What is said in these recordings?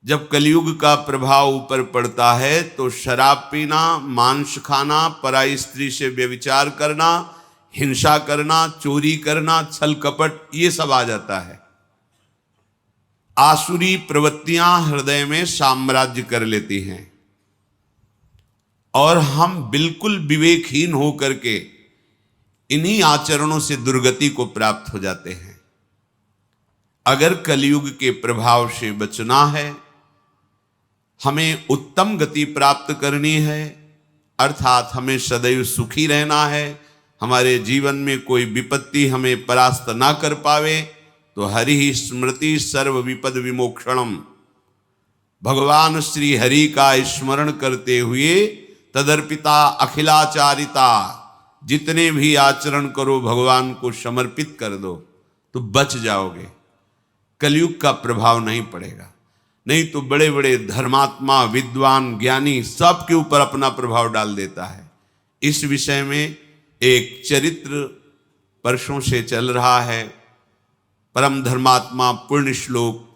जब कलयुग का प्रभाव ऊपर पड़ता है तो शराब पीना, मांस खाना, पराई स्त्री से व्यभिचार करना, हिंसा करना, चोरी करना, छल कपट, ये सब आ जाता है। आसुरी प्रवृत्तियां हृदय में साम्राज्य कर लेती हैं और हम बिल्कुल विवेकहीन होकर के इन्हीं आचरणों से दुर्गति को प्राप्त हो जाते हैं। अगर कलयुग के प्रभाव से बचना है, हमें उत्तम गति प्राप्त करनी है, अर्थात हमें सदैव सुखी रहना है, हमारे जीवन में कोई विपत्ति हमें परास्त ना कर पावे, तो हरि स्मृति सर्व विपद विमोक्षणम, भगवान श्री हरि का स्मरण करते हुए तदर्पिता अखिलाचारिता, जितने भी आचरण करो भगवान को समर्पित कर दो तो बच जाओगे, कलयुग का प्रभाव नहीं पड़ेगा। नहीं तो बड़े बड़े धर्मात्मा, विद्वान, ज्ञानी सबके ऊपर अपना प्रभाव डाल देता है। इस विषय में एक चरित्र वर्षों से चल रहा है। परम धर्मात्मा पुण्य श्लोक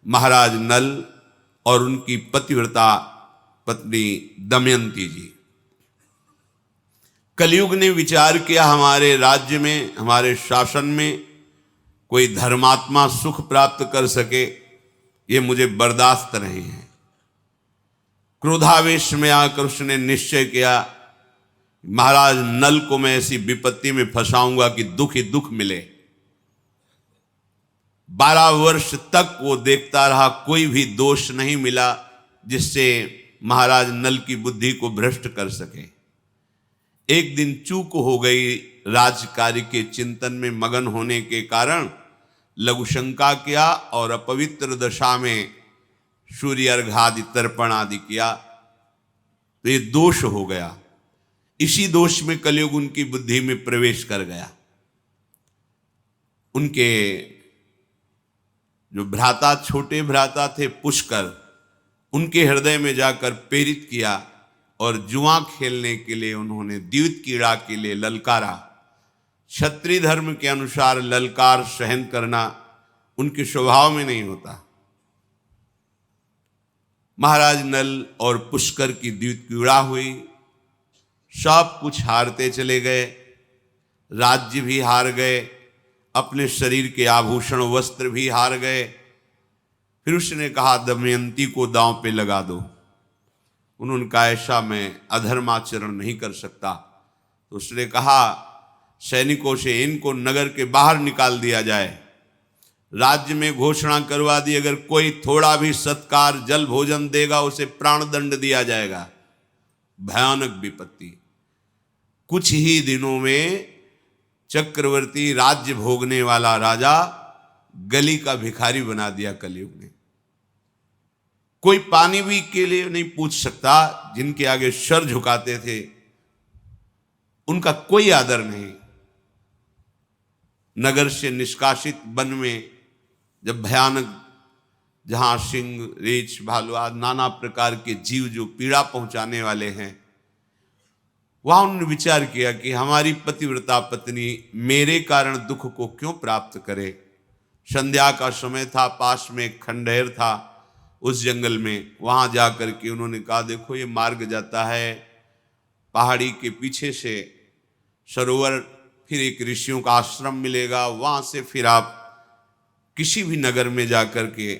महाराज नल और उनकी पतिव्रता पत्नी दमयंती जी। कलयुग ने विचार किया हमारे राज्य में, हमारे शासन में कोई धर्मात्मा सुख प्राप्त कर सके, ये मुझे बर्दाश्त नहीं है। क्रोधावेश में आकर उसने निश्चय किया, महाराज नल को मैं ऐसी विपत्ति में फंसाऊंगा कि दुख ही दुख मिले। 12 वर्ष तक वो देखता रहा, कोई भी दोष नहीं मिला जिससे महाराज नल की बुद्धि को भ्रष्ट कर सके। एक दिन चूक हो गई, राजकार्य के चिंतन में मगन होने के कारण लघु शंका किया और अपवित्र दशा में सूर्य अर्घादि तर्पण आदि किया, तो ये दोष हो गया। इसी दोष में कलयुग उनकी बुद्धि में प्रवेश कर गया। उनके जो भ्राता, छोटे भ्राता थे पुष्कर, उनके हृदय में जाकर प्रेरित किया और जुआ खेलने के लिए उन्होंने द्यूत क्रीड़ा के लिए ललकारा। क्षत्रिय धर्म के अनुसार ललकार सहन करना उनके स्वभाव में नहीं होता। महाराज नल और पुष्कर की द्यूत क्रीड़ा हुई, सब कुछ हारते चले गए, राज्य भी हार गए, अपने शरीर के आभूषण वस्त्र भी हार गए। फिर उसने कहा दमयंती को दांव पे लगा दो। उन्होंने कहा ऐसा मैं अधर्माचरण नहीं कर सकता। तो उसने कहा सैनिकों से इनको नगर के बाहर निकाल दिया जाए, राज्य में घोषणा करवा दी, अगर कोई थोड़ा भी सत्कार जल भोजन देगा उसे प्राण दंड दिया जाएगा। भयानक विपत्ति। कुछ ही दिनों में चक्रवर्ती, राज्य भोगने वाला राजा गली का भिखारी बना दिया कलयुग ने। कोई पानी भी के लिए नहीं पूछ सकता, जिनके आगे सर झुकाते थे उनका कोई आदर नहीं। नगर से निष्कासित वन में जब भयानक, जहां सिंह, रीछ, भालू आदि नाना प्रकार के जीव जो पीड़ा पहुंचाने वाले हैं, वहां उन्होंने विचार किया कि हमारी पतिव्रता पत्नी मेरे कारण दुख को क्यों प्राप्त करे। संध्या का समय था, पास में एक खंडहर था उस जंगल में, वहां जाकर के उन्होंने कहा देखो ये मार्ग जाता है पहाड़ी के पीछे से सरोवर, फिर एक ऋषियों का आश्रम मिलेगा, वहां से फिर आप किसी भी नगर में जाकर के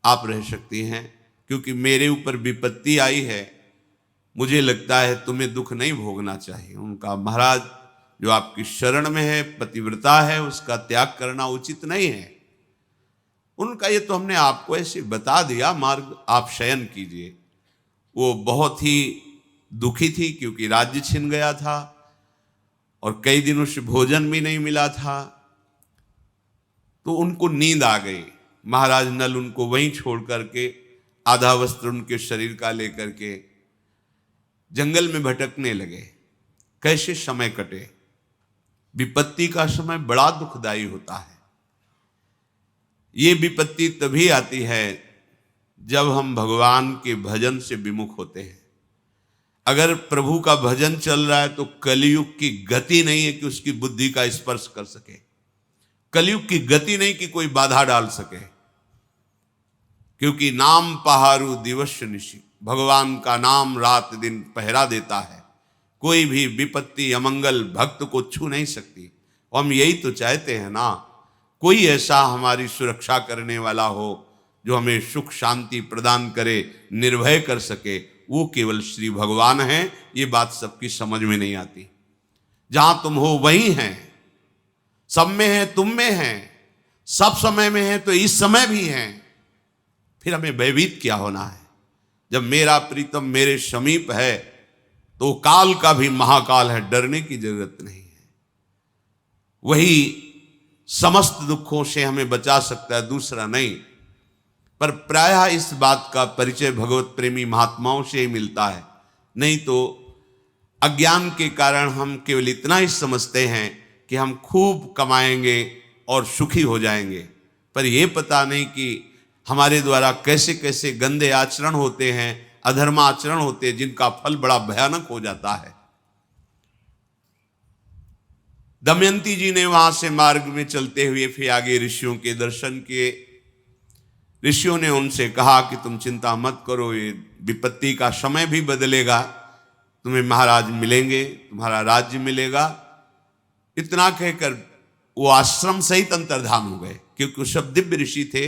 आप रह सकती हैं, क्योंकि मेरे ऊपर विपत्ति आई है, मुझे लगता है तुम्हें दुख नहीं भोगना चाहिए। उनका महाराज जो आपकी शरण में है, पतिव्रता है, उसका त्याग करना उचित नहीं है। उनका ये तो हमने आपको ऐसे बता दिया मार्ग, आप शयन कीजिए। वो बहुत ही दुखी थी क्योंकि राज्य छिन गया था और कई दिनों से भोजन भी नहीं मिला था, तो उनको नींद आ गई। महाराज नल उनको वहीं छोड़ करके आधा वस्त्र उनके शरीर का लेकर के जंगल में भटकने लगे। कैसे समय कटे। विपत्ति का समय बड़ा दुखदाई होता है। ये विपत्ति तभी आती है जब हम भगवान के भजन से विमुख होते हैं। अगर प्रभु का भजन चल रहा है तो कलयुग की गति नहीं है कि उसकी बुद्धि का स्पर्श कर सके। कलयुग की गति नहीं कि कोई बाधा डाल सके। क्योंकि नाम पहारू दिवस निशि, भगवान का नाम रात दिन पहरा देता है। कोई भी विपत्ति अमंगल भक्त को छू नहीं सकती। हम यही तो चाहते हैं ना, कोई ऐसा हमारी सुरक्षा करने वाला हो जो हमें सुख शांति प्रदान करे, निर्भय कर सके। वो केवल श्री भगवान हैं। ये बात सबकी समझ में नहीं आती। जहां तुम हो वहीं हैं, सब में है, तुम में है, सब समय में है तो इस समय भी हैं। फिर हमें भयभीत क्या होना है? जब मेरा प्रीतम मेरे समीप है तो काल का भी महाकाल है, डरने की जरूरत नहीं है। वही समस्त दुखों से हमें बचा सकता है, दूसरा नहीं। पर प्रायः इस बात का परिचय भगवत प्रेमी महात्माओं से ही मिलता है। नहीं तो अज्ञान के कारण हम केवल इतना ही समझते हैं कि हम खूब कमाएंगे और सुखी हो जाएंगे, पर यह पता नहीं कि हमारे द्वारा कैसे कैसे गंदे आचरण होते हैं, अधर्म आचरण होते हैं, जिनका फल बड़ा भयानक हो जाता है। दमयंती जी ने वहां से मार्ग में चलते हुए फिर आगे ऋषियों के दर्शन किए। ऋषियों ने उनसे कहा कि तुम चिंता मत करो, ये विपत्ति का समय भी बदलेगा, तुम्हें महाराज मिलेंगे, तुम्हारा राज्य मिलेगा। इतना कहकर वो आश्रम सहित अंतर्धान हो गए, क्योंकि वो सब दिव्य ऋषि थे,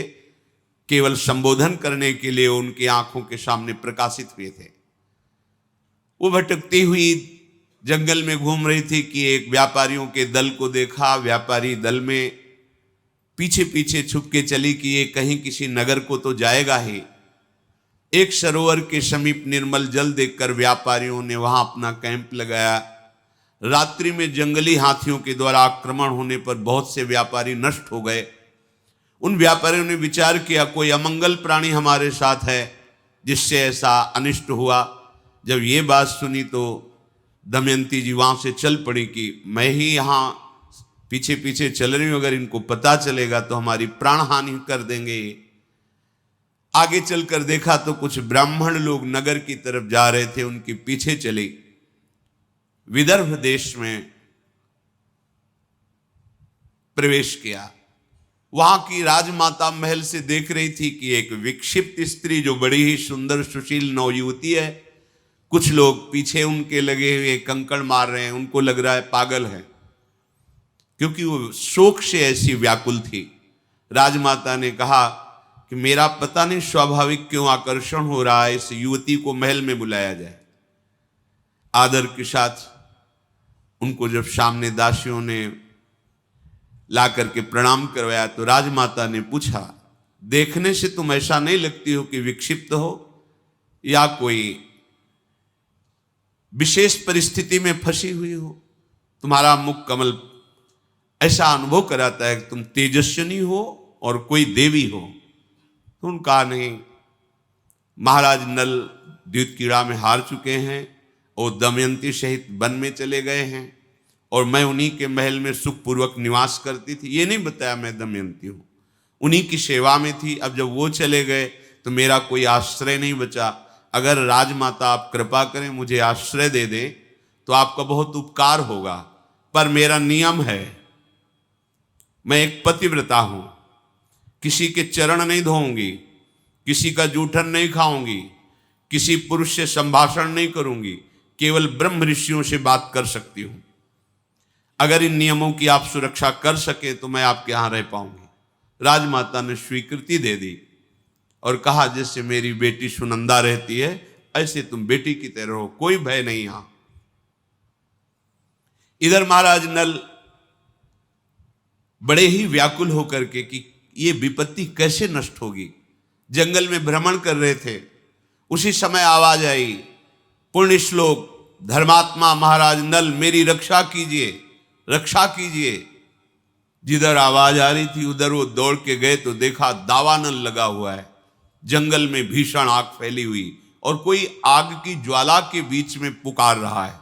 केवल संबोधन करने के लिए उनकी आंखों के सामने प्रकाशित हुए थे। वो भटकती हुई जंगल में घूम रही थी कि एक व्यापारियों के दल को देखा। व्यापारी दल में पीछे पीछे छुप के चली कि ये कहीं किसी नगर को तो जाएगा ही। एक सरोवर के समीप निर्मल जल देखकर व्यापारियों ने वहां अपना कैंप लगाया। रात्रि में जंगली हाथियों के द्वारा आक्रमण होने पर बहुत से व्यापारी नष्ट हो गए। उन व्यापारियों ने विचार किया कोई अमंगल प्राणी हमारे साथ है जिससे ऐसा अनिष्ट हुआ। जब ये बात सुनी तो दमयंती जी वहां से चल पड़ी कि मैं ही यहाँ पीछे पीछे चल रही हूं, अगर इनको पता चलेगा तो हमारी प्राण हानि कर देंगे। आगे चलकर देखा तो कुछ ब्राह्मण लोग नगर की तरफ जा रहे थे, उनके पीछे चली। विदर्भ देश में प्रवेश किया। वहां की राजमाता महल से देख रही थी कि एक विक्षिप्त स्त्री जो बड़ी ही सुंदर सुशील नवयुवती है, कुछ लोग पीछे उनके लगे हुए कंकड़ मार रहे हैं। उनको लग रहा है पागल है, क्योंकि वो शोक से ऐसी व्याकुल थी। राजमाता ने कहा कि मेरा पता नहीं स्वाभाविक क्यों आकर्षण हो रहा है, इस युवती को महल में बुलाया जाए। आदर के साथ उनको जब सामने दासियों ने ला करके प्रणाम करवाया तो राजमाता ने पूछा, देखने से तुम ऐसा नहीं लगती हो कि विक्षिप्त हो या कोई विशेष परिस्थिति में फंसी हुई हो? तुम्हारा मुख कमल ऐसा अनुभव कराता है कि तुम तेजस्विनी हो और कोई देवी हो। तो उनका नहीं, महाराज नल द्युतक्रीड़ा में हार चुके हैं और दमयंती सहित वन में चले गए हैं और मैं उन्हीं के महल में सुखपूर्वक निवास करती थी। ये नहीं बताया मैं दमयंती हूँ, उन्हीं की सेवा में थी। अब जब वो चले गए तो मेरा कोई आश्रय नहीं बचा। अगर राजमाता आप कृपा करें मुझे आश्रय दे दें तो आपका बहुत उपकार होगा, पर मेरा नियम है, मैं एक पतिव्रता हूं, किसी के चरण नहीं धोऊंगी, किसी का जूठन नहीं खाऊंगी, किसी पुरुष से संभाषण नहीं करूंगी, केवल ब्रह्म ऋषियों से बात कर सकती हूं। अगर इन नियमों की आप सुरक्षा कर सके तो मैं आपके यहां रह पाऊंगी। राजमाता ने स्वीकृति दे दी और कहा जैसे मेरी बेटी सुनंदा रहती है ऐसे तुम बेटी की तरह हो, कोई भय नहीं यहां। इधर महाराज नल बड़े ही व्याकुल होकर के कि ये विपत्ति कैसे नष्ट होगी, जंगल में भ्रमण कर रहे थे। उसी समय आवाज आई, पुण्य श्लोक धर्मात्मा महाराज नल मेरी रक्षा कीजिए, रक्षा कीजिए। जिधर आवाज आ रही थी उधर वो दौड़ के गए तो देखा दावानल लगा हुआ है, जंगल में भीषण आग फैली हुई और कोई आग की ज्वाला के बीच में पुकार रहा है।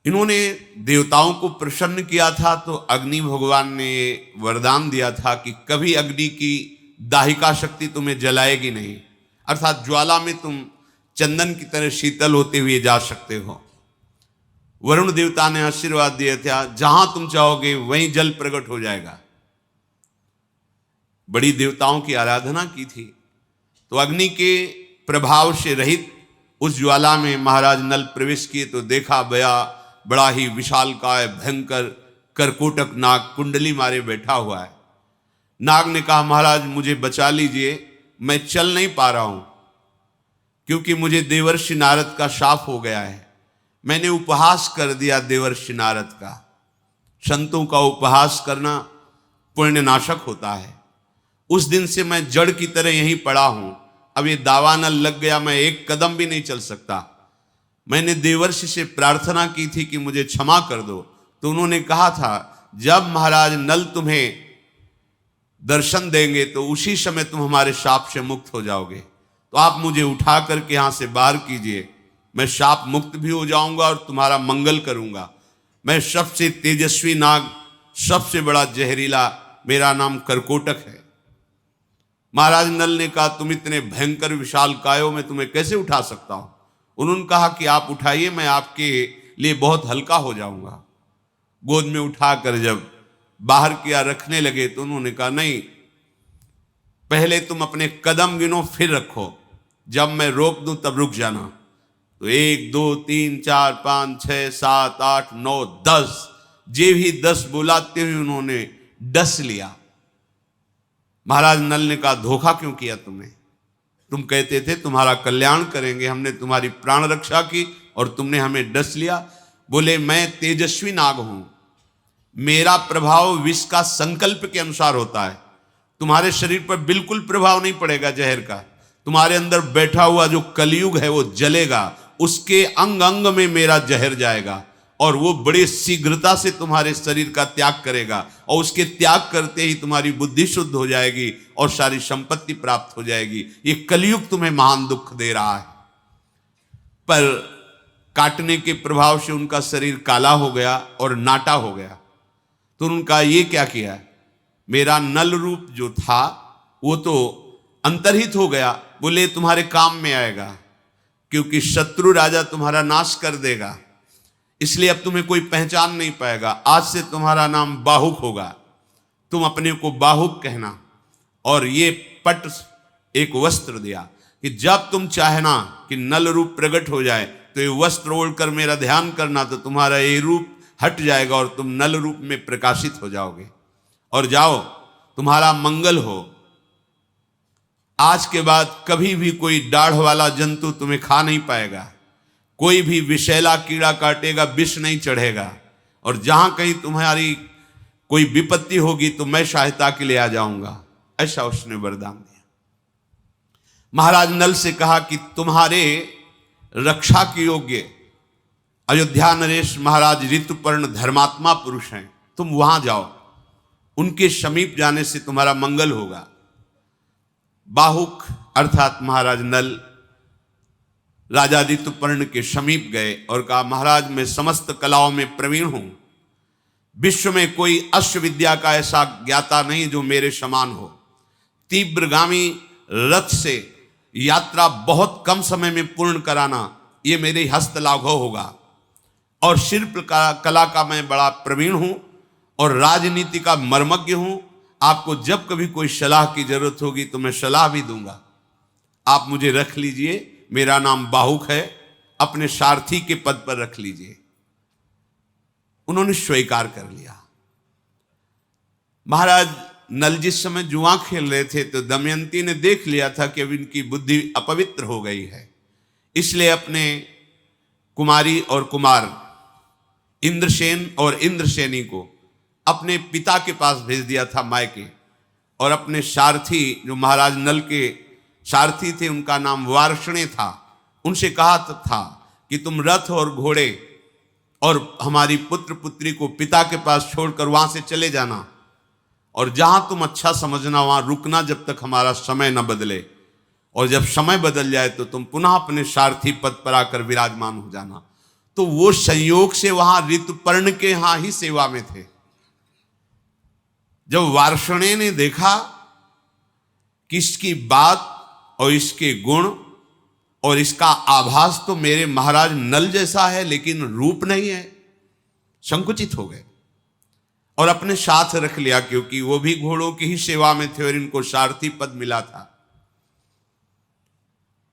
इन्होंने देवताओं को प्रसन्न किया था तो अग्नि भगवान ने वरदान दिया था कि कभी अग्नि की दाहिका शक्ति तुम्हें जलाएगी नहीं, अर्थात ज्वाला में तुम चंदन की तरह शीतल होते हुए जा सकते हो। वरुण देवता ने आशीर्वाद दिया था, जहां तुम चाहोगे वहीं जल प्रकट हो जाएगा। बड़ी देवताओं की आराधना की थी। तो अग्नि के प्रभाव से रहित उस ज्वाला में महाराज नल प्रवेश किए तो देखा बड़ा ही विशालकाय भयंकर करकोटक नाग कुंडली मारे बैठा हुआ है। नाग ने कहा, महाराज मुझे बचा लीजिए, मैं चल नहीं पा रहा हूं क्योंकि मुझे देवर्षि नारद का शाप हो गया है। मैंने उपहास कर दिया देवर्षि नारद का। संतों का उपहास करना पुण्य नाशक होता है। उस दिन से मैं जड़ की तरह यहीं पड़ा हूं। अब ये दावानल लग गया, मैं एक कदम भी नहीं चल सकता। मैंने देवर्षि से प्रार्थना की थी कि मुझे क्षमा कर दो, तो उन्होंने कहा था जब महाराज नल तुम्हें दर्शन देंगे तो उसी समय तुम हमारे शाप से मुक्त हो जाओगे। तो आप मुझे उठा करके यहां से बाहर कीजिए, मैं शाप मुक्त भी हो जाऊंगा और तुम्हारा मंगल करूंगा। मैं सबसे तेजस्वी नाग, सबसे बड़ा जहरीला, मेरा नाम करकोटक है। महाराज नल ने कहा, तुम इतने भयंकर विशाल कायों में तुम्हें कैसे उठा सकता हूं? उन्होंने कहा कि आप उठाइए, मैं आपके लिए बहुत हल्का हो जाऊंगा। गोद में उठाकर जब बाहर किया रखने लगे तो उन्होंने कहा, नहीं, पहले तुम अपने कदम गिनो फिर रखो, जब मैं रोक दूं तब रुक जाना। तो 1 2 3 4 5 6 7 8 9 10, जे भी 10 बुलाते हुए उन्होंने डस लिया। महाराज नल ने कहा, धोखा क्यों किया तुमने? तुम कहते थे तुम्हारा कल्याण करेंगे, हमने तुम्हारी प्राण रक्षा की और तुमने हमें डस लिया। बोले, मैं तेजस्वी नाग हूं, मेरा प्रभाव विष का संकल्प के अनुसार होता है। तुम्हारे शरीर पर बिल्कुल प्रभाव नहीं पड़ेगा जहर का। तुम्हारे अंदर बैठा हुआ जो कलयुग है वो जलेगा, उसके अंग अंग में मेरा जहर जाएगा और वो बड़ी शीघ्रता से तुम्हारे शरीर का त्याग करेगा और उसके त्याग करते ही तुम्हारी बुद्धि शुद्ध हो जाएगी और सारी संपत्ति प्राप्त हो जाएगी। ये कलयुग तुम्हें महान दुख दे रहा है। पर काटने के प्रभाव से उनका शरीर काला हो गया और नाटा हो गया। तो उनका ये क्या किया, मेरा नल रूप जो था वो तो अंतर्हित हो गया। बोले, तुम्हारे काम में आएगा क्योंकि शत्रु राजा तुम्हारा नाश कर देगा, इसलिए अब तुम्हें कोई पहचान नहीं पाएगा। आज से तुम्हारा नाम बाहुक होगा, तुम अपने को बाहुक कहना। और ये पट एक वस्त्र दिया कि जब तुम चाहना कि नल रूप प्रकट हो जाए तो ये वस्त्र ओढ़कर मेरा ध्यान करना, तो तुम्हारा ये रूप हट जाएगा और तुम नल रूप में प्रकाशित हो जाओगे। और जाओ, तुम्हारा मंगल हो। आज के बाद कभी भी कोई दाढ़ वाला जंतु तुम्हें खा नहीं पाएगा, कोई भी विषैला कीड़ा काटेगा, विष नहीं चढ़ेगा, और जहां कहीं तुम्हारी कोई विपत्ति होगी तो मैं सहायता के लिए आ जाऊंगा। ऐसा उसने वरदान दिया। महाराज नल से कहा कि तुम्हारे रक्षा के योग्य अयोध्या नरेश महाराज ऋतुपर्ण धर्मात्मा पुरुष हैं, तुम वहां जाओ, उनके समीप जाने से तुम्हारा मंगल होगा। बाहुक अर्थात महाराज नल राजा ऋतुपर्ण के समीप गए और कहा, महाराज मैं समस्त कलाओं में प्रवीण हूं, विश्व में कोई अश्व विद्या का ऐसा ज्ञाता नहीं जो मेरे समान हो। तीव्रगामी रथ से यात्रा बहुत कम समय में पूर्ण कराना ये मेरे हस्त लाघव होगा। और शिल्प कला का मैं बड़ा प्रवीण हूं और राजनीति का मर्मज्ञ हूं। आपको जब कभी कोई सलाह की जरूरत होगी तो मैं सलाह भी दूंगा। आप मुझे रख लीजिए, मेरा नाम बाहुक है, अपने सारथी के पद पर रख लीजिए। उन्होंने स्वीकार कर लिया। महाराज नल जिस समय जुआ खेल रहे थे तो दमयंती ने देख लिया था कि अब इनकी बुद्धि अपवित्र हो गई है, इसलिए अपने कुमारी और कुमार इंद्रसेन और इंद्रसेनी को अपने पिता के पास भेज दिया था मायके, और अपने सारथी जो महाराज नल के सारथी थे उनका नाम वार्ष्णे था, उनसे कहा था कि तुम रथ और घोड़े और हमारी पुत्र पुत्री को पिता के पास छोड़कर वहां से चले जाना, और जहां तुम अच्छा समझना वहां रुकना जब तक हमारा समय न बदले, और जब समय बदल जाए तो तुम पुनः अपने सारथी पद पर आकर विराजमान हो जाना। तो वो संयोग से वहां ऋतुपर्ण के यहां ही सेवा में थे। जब वार्ष्णे ने देखा कि इसकी बात और इसके गुण और इसका आभास तो मेरे महाराज नल जैसा है लेकिन रूप नहीं है, संकुचित हो गए और अपने साथ रख लिया, क्योंकि वो भी घोड़ों की ही सेवा में थे और इनको सारथी पद मिला था।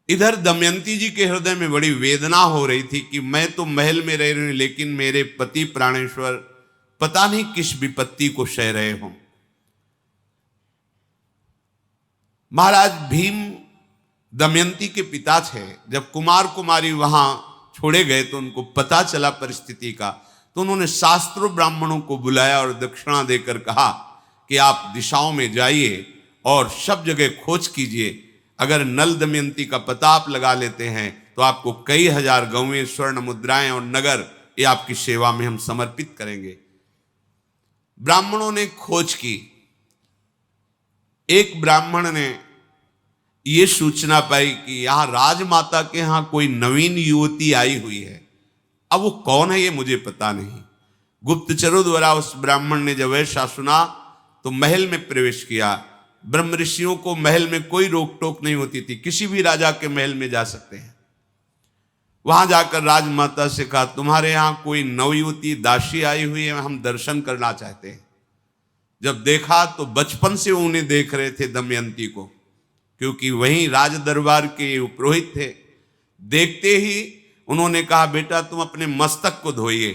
इधर दमयंती जी के हृदय में बड़ी वेदना हो रही थी कि मैं तो महल में रह रही हूं, लेकिन मेरे पति प्राणेश्वर पता नहीं किस विपत्ति को सह रहे हों। महाराज भीम दमयंती के पिता थे। जब कुमार कुमारी वहां छोड़े गए तो उनको पता चला परिस्थिति का, तो उन्होंने शास्त्रों ब्राह्मणों को बुलाया और दक्षिणा देकर कहा कि आप दिशाओं में जाइए और सब जगह खोज कीजिए। अगर नल दमयंती का पता आप लगा लेते हैं तो आपको कई हजार गौवें, स्वर्ण मुद्राएं और नगर ये आपकी सेवा में हम समर्पित करेंगे। ब्राह्मणों ने खोज की। एक ब्राह्मण ने ये सूचना पाई कि यहां राजमाता के यहां कोई नवीन युवती आई हुई है। अब वो कौन है ये मुझे पता नहीं। गुप्तचरों द्वारा उस ब्राह्मण ने जब ऐसा सुना तो महल में प्रवेश किया। ब्रह्म ऋषियों को महल में कोई रोक टोक नहीं होती थी, किसी भी राजा के महल में जा सकते हैं। वहां जाकर राजमाता से कहा, तुम्हारे यहां कोई नवयुवती दासी आई हुई है, हम दर्शन करना चाहते हैं। जब देखा तो बचपन से उन्हें देख रहे थे दमयंती को, क्योंकि वहीं राज दरबार के पुरोहित थे। देखते ही उन्होंने कहा, बेटा तुम अपने मस्तक को धोइए,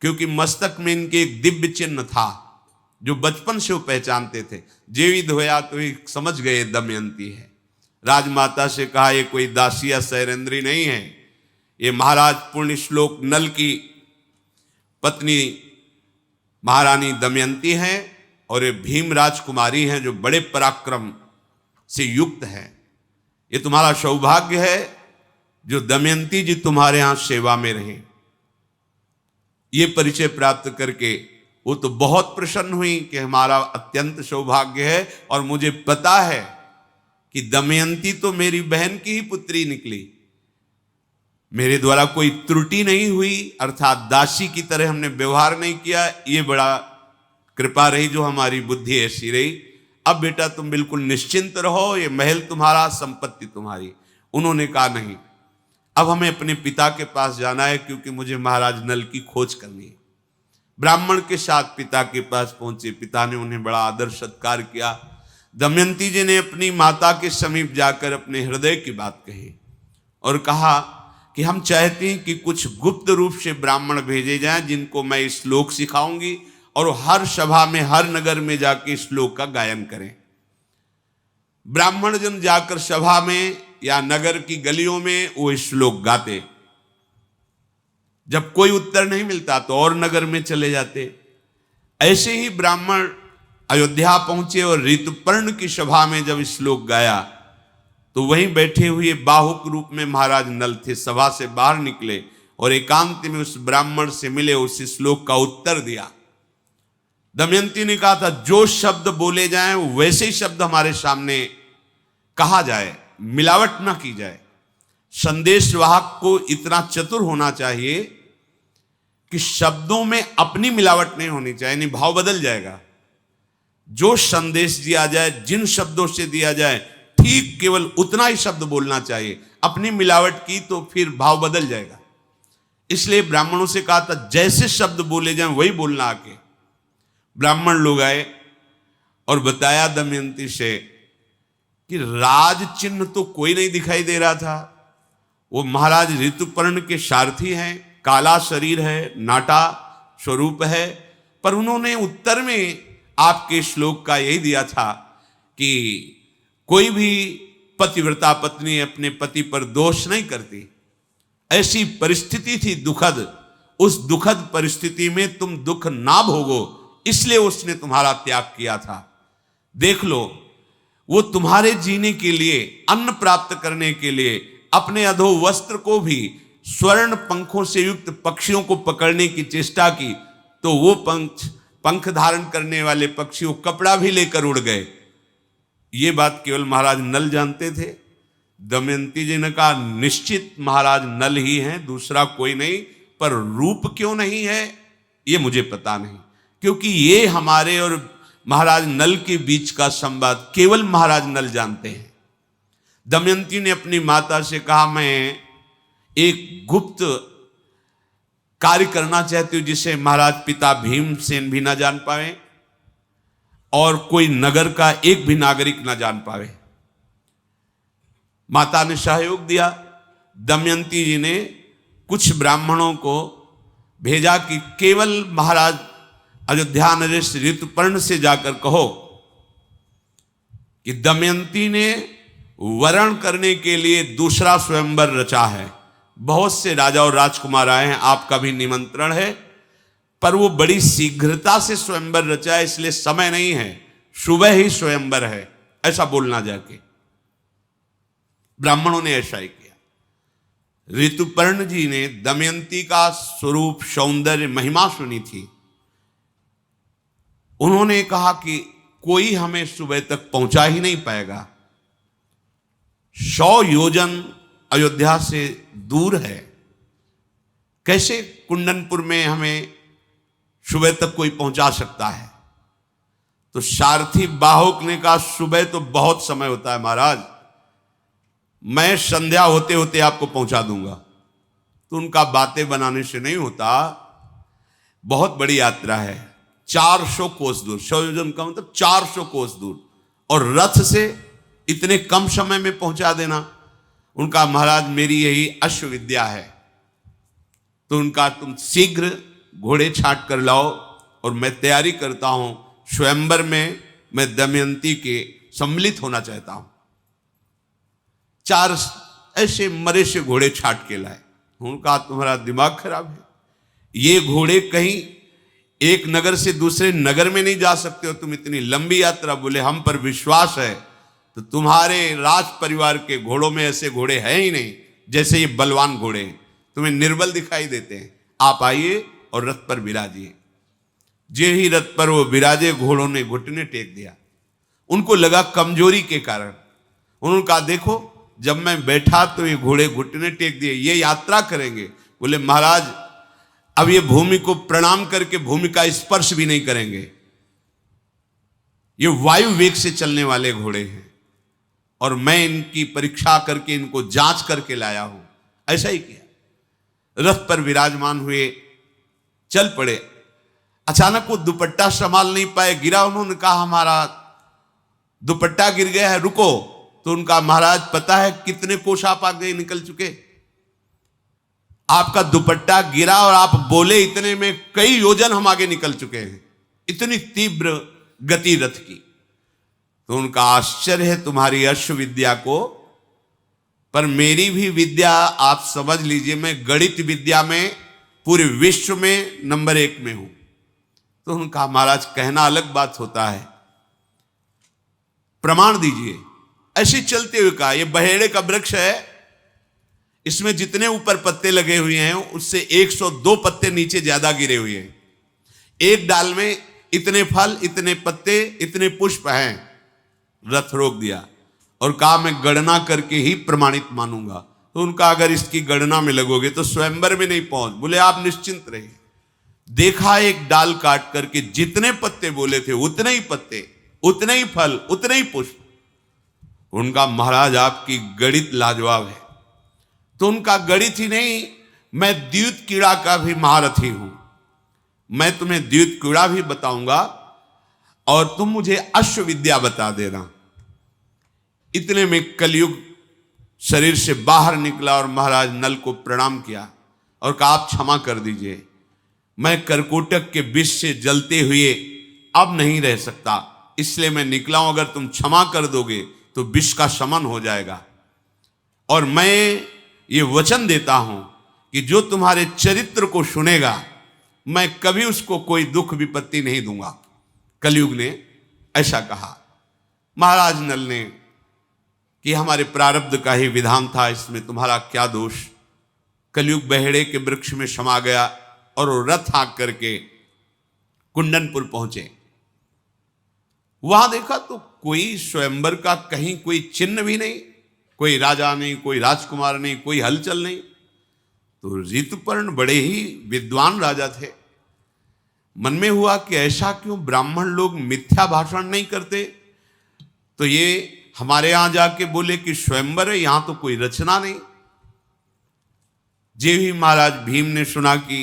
क्योंकि मस्तक में इनके एक दिव्य चिन्ह था जो बचपन से वो पहचानते थे। जेवी धोया तो ही समझ गए दमयंती है। राजमाता से कहा, ये कोई दासी या शैरेंद्री नहीं है, ये महाराज पुण्य श्लोक नल की पत्नी महारानी दमयंती है और ये भीम राजकुमारी हैं जो बड़े पराक्रम से युक्त है। ये तुम्हारा सौभाग्य है जो दमयंती जी तुम्हारे यहां सेवा में रहे। ये परिचय प्राप्त करके वो तो बहुत प्रसन्न हुई कि हमारा अत्यंत सौभाग्य है और मुझे पता है कि दमयंती तो मेरी बहन की ही पुत्री निकली, मेरे द्वारा कोई त्रुटि नहीं हुई, अर्थात दासी की तरह हमने व्यवहार नहीं किया। ये बड़ा कृपा रही जो हमारी बुद्धि ऐसी रही। अब बेटा तुम बिल्कुल निश्चिंत रहो, ये महल तुम्हारा, संपत्ति तुम्हारी। उन्होंने कहा, नहीं, अब हमें अपने पिता के पास जाना है, क्योंकि मुझे महाराज नल की खोज करनी है। ब्राह्मण के साथ पिता के पास पहुंचे। पिता ने उन्हें बड़ा आदर सत्कार किया। दमयंती जी ने अपनी माता के समीप जाकर अपने हृदय की बात कही और कहा कि हम चाहते हैं कि कुछ गुप्त रूप से ब्राह्मण भेजे जाएं, जिनको मैं श्लोक सिखाऊंगी और हर सभा में, हर नगर में जाके श्लोक का गायन करें। ब्राह्मण जन जाकर सभा में या नगर की गलियों में वो श्लोक गाते। जब कोई उत्तर नहीं मिलता तो और नगर में चले जाते। ऐसे ही ब्राह्मण अयोध्या पहुंचे और ऋतुपर्ण की सभा में जब श्लोक गाया तो वहीं बैठे हुए बाहुक रूप में महाराज नल थे। सभा से बाहर निकले और एकांत में उस ब्राह्मण से मिले, उस श्लोक का उत्तर दिया। दमयंती ने कहा था, जो शब्द बोले जाएं वैसे ही शब्द हमारे सामने कहा जाए, मिलावट ना की जाए। संदेशवाहक को इतना चतुर होना चाहिए कि शब्दों में अपनी मिलावट नहीं होनी चाहिए, नहीं भाव बदल जाएगा। जो संदेश दिया जाए, जिन शब्दों से दिया जाए, ठीक केवल उतना ही शब्द बोलना चाहिए। अपनी मिलावट की तो फिर भाव बदल जाएगा। इसलिए ब्राह्मणों से कहा था, जैसे शब्द बोले जाएं वही बोलना आके। ब्राह्मण लोग आए और बताया दमयंती से कि राज चिन्ह तो कोई नहीं दिखाई दे रहा था। वो महाराज ऋतुपर्ण के सारथी हैं, काला शरीर है, नाटा स्वरूप है, पर उन्होंने उत्तर में आपके श्लोक का यही दिया था कि कोई भी पतिव्रता पत्नी अपने पति पर दोष नहीं करती। ऐसी परिस्थिति थी दुखद, उस दुखद परिस्थिति में तुम दुख ना भोगो, इसलिए उसने तुम्हारा त्याग किया था। देख लो, वो तुम्हारे जीने के लिए, अन्न प्राप्त करने के लिए अपने अधो वस्त्र को भी स्वर्ण पंखों से युक्त पक्षियों को पकड़ने की चेष्टा की, तो वो पंख धारण करने वाले पक्षी वो कपड़ा भी लेकर उड़ गए। ये बात केवल महाराज नल जानते थे। दमयंती जी ने कहा, निश्चित महाराज नल ही हैं, दूसरा कोई नहीं, पर रूप क्यों नहीं है ये मुझे पता नहीं, क्योंकि ये हमारे और महाराज नल के बीच का संवाद केवल महाराज नल जानते हैं। दमयंती ने अपनी माता से कहा, मैं एक गुप्त कार्य करना चाहते हो जिसे महाराज पिता भीमसेन भी ना जान पाए और कोई नगर का एक भी नागरिक ना जान पाए। माता ने सहयोग दिया। दमयंती जी ने कुछ ब्राह्मणों को भेजा कि केवल महाराज अयोध्या नरेश ऋतुपर्ण से जाकर कहो कि दमयंती ने वरण करने के लिए दूसरा स्वयंवर रचा है। बहुत से राजा और राजकुमार आए हैं, आपका भी निमंत्रण है, पर वो बड़ी शीघ्रता से स्वयंवर रचा है, इसलिए समय नहीं है, सुबह ही स्वयंवर है, ऐसा बोलना जाके। ब्राह्मणों ने ऐसा ही किया। ऋतुपर्ण जी ने दमयंती का स्वरूप, सौंदर्य, महिमा सुनी थी। उन्होंने कहा कि कोई हमें सुबह तक पहुंचा ही नहीं पाएगा। 100 योजन अयोध्या से दूर है, कैसे कुंडनपुर में हमें सुबह तक कोई पहुंचा सकता है? तो सारथी बाहुक ने कहा सुबह तो बहुत समय होता है महाराज, मैं संध्या होते होते आपको पहुंचा दूंगा। तो उनका बातें बनाने से नहीं होता, बहुत बड़ी यात्रा है, 400 कोस दूर, 100 योजन का मतलब 400 कोस दूर, और रथ से इतने कम समय में पहुंचा देना। उनका महाराज मेरी यही अश्व विद्या है, तो उनका तुम शीघ्र घोड़े छांट कर लाओ और मैं तैयारी करता हूं, स्वयंवर में मैं दमयंती के सम्मिलित होना चाहता हूं। 4 ऐसे मरे से घोड़े छाट के लाए। उनका तुम्हारा दिमाग खराब है, ये घोड़े कहीं एक नगर से दूसरे नगर में नहीं जा सकते हो, तुम इतनी लंबी यात्रा। बोले हम पर विश्वास है, तो तुम्हारे राज परिवार के घोड़ों में ऐसे घोड़े हैं ही नहीं, जैसे ये बलवान घोड़े हैं, तुम्हें निर्बल दिखाई देते हैं। आप आइए और रथ पर विराजिए। जे ही रथ पर वो विराजे, घोड़ों ने घुटने टेक दिया। उनको लगा कमजोरी के कारण। उन्होंने कहा देखो जब मैं बैठा तो ये घोड़े घुटने टेक दिए, ये यात्रा करेंगे। बोले महाराज अब ये भूमि को प्रणाम करके भूमि का स्पर्श भी नहीं करेंगे, ये वायु वेग से चलने वाले घोड़े हैं और मैं इनकी परीक्षा करके इनको जांच करके लाया हूं। ऐसा ही किया, रथ पर विराजमान हुए, चल पड़े। अचानक वो दुपट्टा संभाल नहीं पाए, गिरा। उन्होंने कहा हमारा दुपट्टा गिर गया है, रुको। तो उनका महाराज पता है कितने कोस आप आगे निकल चुके? आपका दुपट्टा गिरा और आप बोले इतने में कई योजन हम आगे निकल चुके हैं, इतनी तीव्र गति रथ की। तो उनका आश्चर्य है तुम्हारी अश्व विद्या को, पर मेरी भी विद्या आप समझ लीजिए, मैं गणित विद्या में पूरे विश्व में नंबर 1 में हूं। तो उनका महाराज कहना अलग बात होता है, प्रमाण दीजिए। ऐसे चलते हुए कहा ये बहेड़े का वृक्ष है, इसमें जितने ऊपर पत्ते लगे हुए हैं उससे 102 पत्ते नीचे ज्यादा गिरे हुए हैं। एक डाल में इतने फल, इतने पत्ते, इतने पुष्प हैं। रथ रोक दिया और कहा मैं गणना करके ही प्रमाणित मानूंगा। तो उनका अगर इसकी गणना में लगोगे तो स्वयंवर में नहीं पहुंच। बोले आप निश्चिंत रहिए। देखा एक डाल काट करके जितने पत्ते बोले थे उतने ही पत्ते, उतने ही फल, उतने ही पुष्प। उनका महाराज आपकी गणित लाजवाब है। तो उनका गणित ही नहीं, मैं द्यूत कीड़ा का भी महारथी हूं, मैं तुम्हें द्यूत कीड़ा भी बताऊंगा और तुम मुझे अश्व विद्या बता देना। इतने में कलयुग शरीर से बाहर निकला और महाराज नल को प्रणाम किया और कहा आप क्षमा कर दीजिए, मैं करकोटक के विष से जलते हुए अब नहीं रह सकता, इसलिए मैं निकला हूं। अगर तुम क्षमा कर दोगे तो विष का शमन हो जाएगा। और मैं ये वचन देता हूं कि जो तुम्हारे चरित्र को सुनेगा मैं कभी उसको कोई दुख विपत्ति नहीं दूंगा। कलयुग ने ऐसा कहा। महाराज नल ने कि हमारे प्रारब्ध का ही विधान था, इसमें तुम्हारा क्या दोष। कलयुग बहेड़े के वृक्ष में समा गया और वो रथ हाँक करके कुंडनपुर पहुंचे। वहां देखा तो कोई स्वयंवर का कहीं कोई चिन्ह भी नहीं, कोई राजा नहीं, कोई राजकुमार नहीं, कोई हलचल नहीं। तो ऋतुपर्ण बड़े ही विद्वान राजा थे। मन में हुआ कि ऐसा क्यों ब्राह्मण लोग मिथ्या भाषण नहीं करते। तो ये हमारे यहां जाके बोले कि स्वयंवर है, यहां तो कोई रचना नहीं। जे ही महाराज भीम ने सुना कि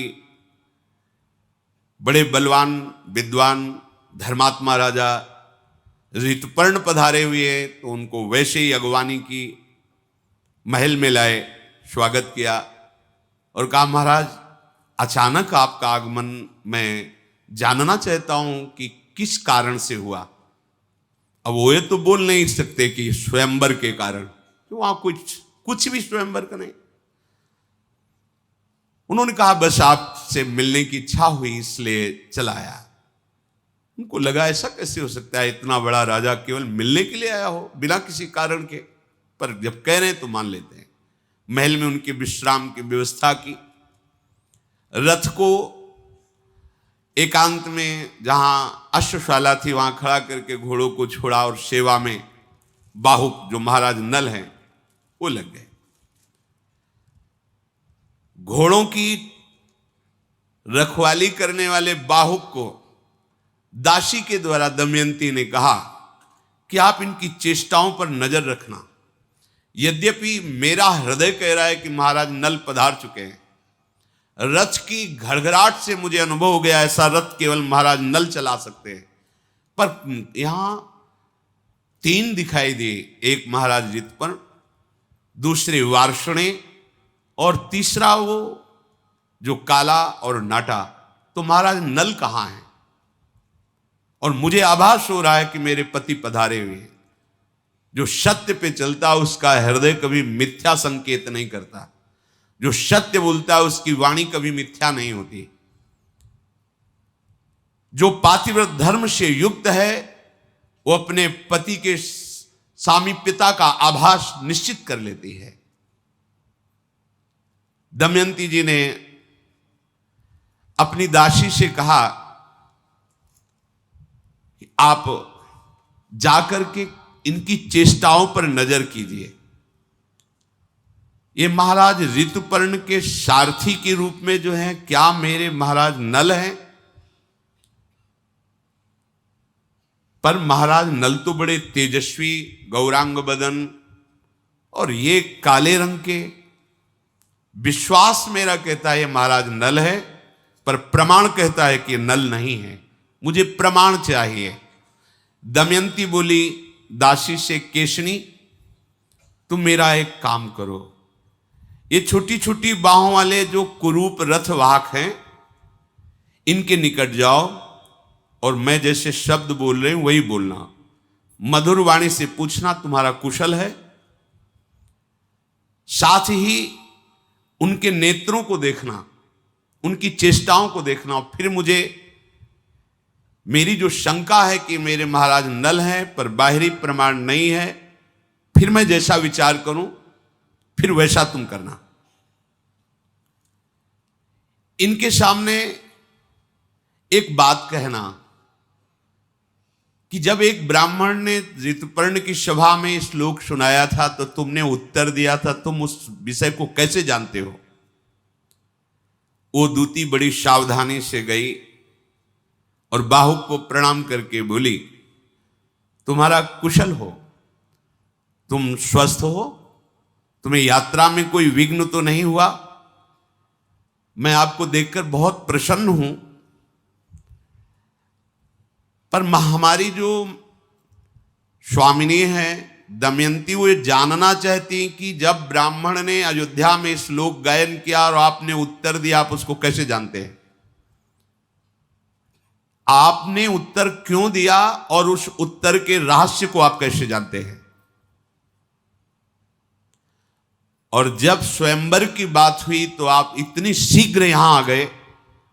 बड़े बलवान विद्वान धर्मात्मा राजा ऋतुपर्ण पधारे हुए, तो उनको वैसे ही अगवानी की, महल में लाए, स्वागत किया और कहा महाराज अचानक आपका आगमन मैं जानना चाहता हूं कि किस कारण से हुआ। अब वो ये तो बोल नहीं सकते कि स्वयंवर के कारण, तो वहां कुछ भी स्वयंवर का नहीं। उन्होंने कहा बस आपसे मिलने की इच्छा हुई इसलिए चला आया। उनको लगा ऐसा कैसे हो सकता है, इतना बड़ा राजा केवल मिलने के लिए आया हो बिना किसी कारण के, पर जब कह रहे हैं तो मान लेते हैं। महल में उनके विश्राम की व्यवस्था की, रथ को एकांत में जहां अश्वशाला थी वहां खड़ा करके घोड़ों को छोड़ा और सेवा में बाहुक जो महाराज नल हैं वो लग गए। घोड़ों की रखवाली करने वाले बाहुक को दासी के द्वारा दमयंती ने कहा कि आप इनकी चेष्टाओं पर नजर रखना। यद्यपि मेरा हृदय कह रहा है कि महाराज नल पधार चुके हैं, रथ की घड़घड़ाहट से मुझे अनुभव हो गया ऐसा रथ केवल महाराज नल चला सकते हैं, पर यहां 3 दिखाई दिए, एक महाराज ऋतुपर्ण, दूसरे वार्ष्णे और तीसरा वो जो काला और नाटा। तो महाराज नल कहां हैं? और मुझे आभास हो रहा है कि मेरे पति पधारे हुए हैं। जो सत्य पे चलता है उसका हृदय कभी मिथ्या संकेत नहीं करता, जो सत्य बोलता है उसकी वाणी कभी मिथ्या नहीं होती। जो पातिव्रत धर्म से युक्त है वो अपने पति के सामीप्यता का आभास निश्चित कर लेती है। दमयंती जी ने अपनी दासी से कहा कि आप जाकर के इनकी चेष्टाओं पर नजर कीजिए। ये महाराज ऋतुपर्ण के सारथी के रूप में जो है, क्या मेरे महाराज नल हैं? पर महाराज नल तो बड़े तेजस्वी गौरांग बदन और ये काले रंग के। विश्वास मेरा कहता है ये महाराज नल है, पर प्रमाण कहता है कि ये नल नहीं है। मुझे प्रमाण चाहिए। दमयंती बोली दासी से, केशनी तुम मेरा एक काम करो, ये छोटी छोटी बाहों वाले जो कुरूप रथवाहक हैं इनके निकट जाओ और मैं जैसे शब्द बोल रही हूं वही बोलना। मधुर वाणी से पूछना तुम्हारा कुशल है। साथ ही उनके नेत्रों को देखना, उनकी चेष्टाओं को देखना, और फिर मुझे मेरी जो शंका है कि मेरे महाराज नल हैं पर बाहरी प्रमाण नहीं है, फिर मैं जैसा विचार करूं फिर वैसा तुम करना। इनके सामने एक बात कहना कि जब एक ब्राह्मण ने ऋतुपर्ण की सभा में श्लोक सुनाया था तो तुमने उत्तर दिया था, तुम उस विषय को कैसे जानते हो? वो दूती बड़ी सावधानी से गई और बाहुक को प्रणाम करके बोली, तुम्हारा कुशल हो, तुम स्वस्थ हो, तुम्हें यात्रा में कोई विघ्न तो नहीं हुआ? मैं आपको देखकर बहुत प्रसन्न हूं, पर हमारी जो स्वामिनी है दमयंती वो ये जानना चाहती कि जब ब्राह्मण ने अयोध्या में श्लोक गायन किया और आपने उत्तर दिया, आप उसको कैसे जानते हैं? आपने उत्तर क्यों दिया और उस उत्तर के रहस्य को आप कैसे जानते हैं? और जब स्वयंवर की बात हुई तो आप इतनी शीघ्र यहां आ गए,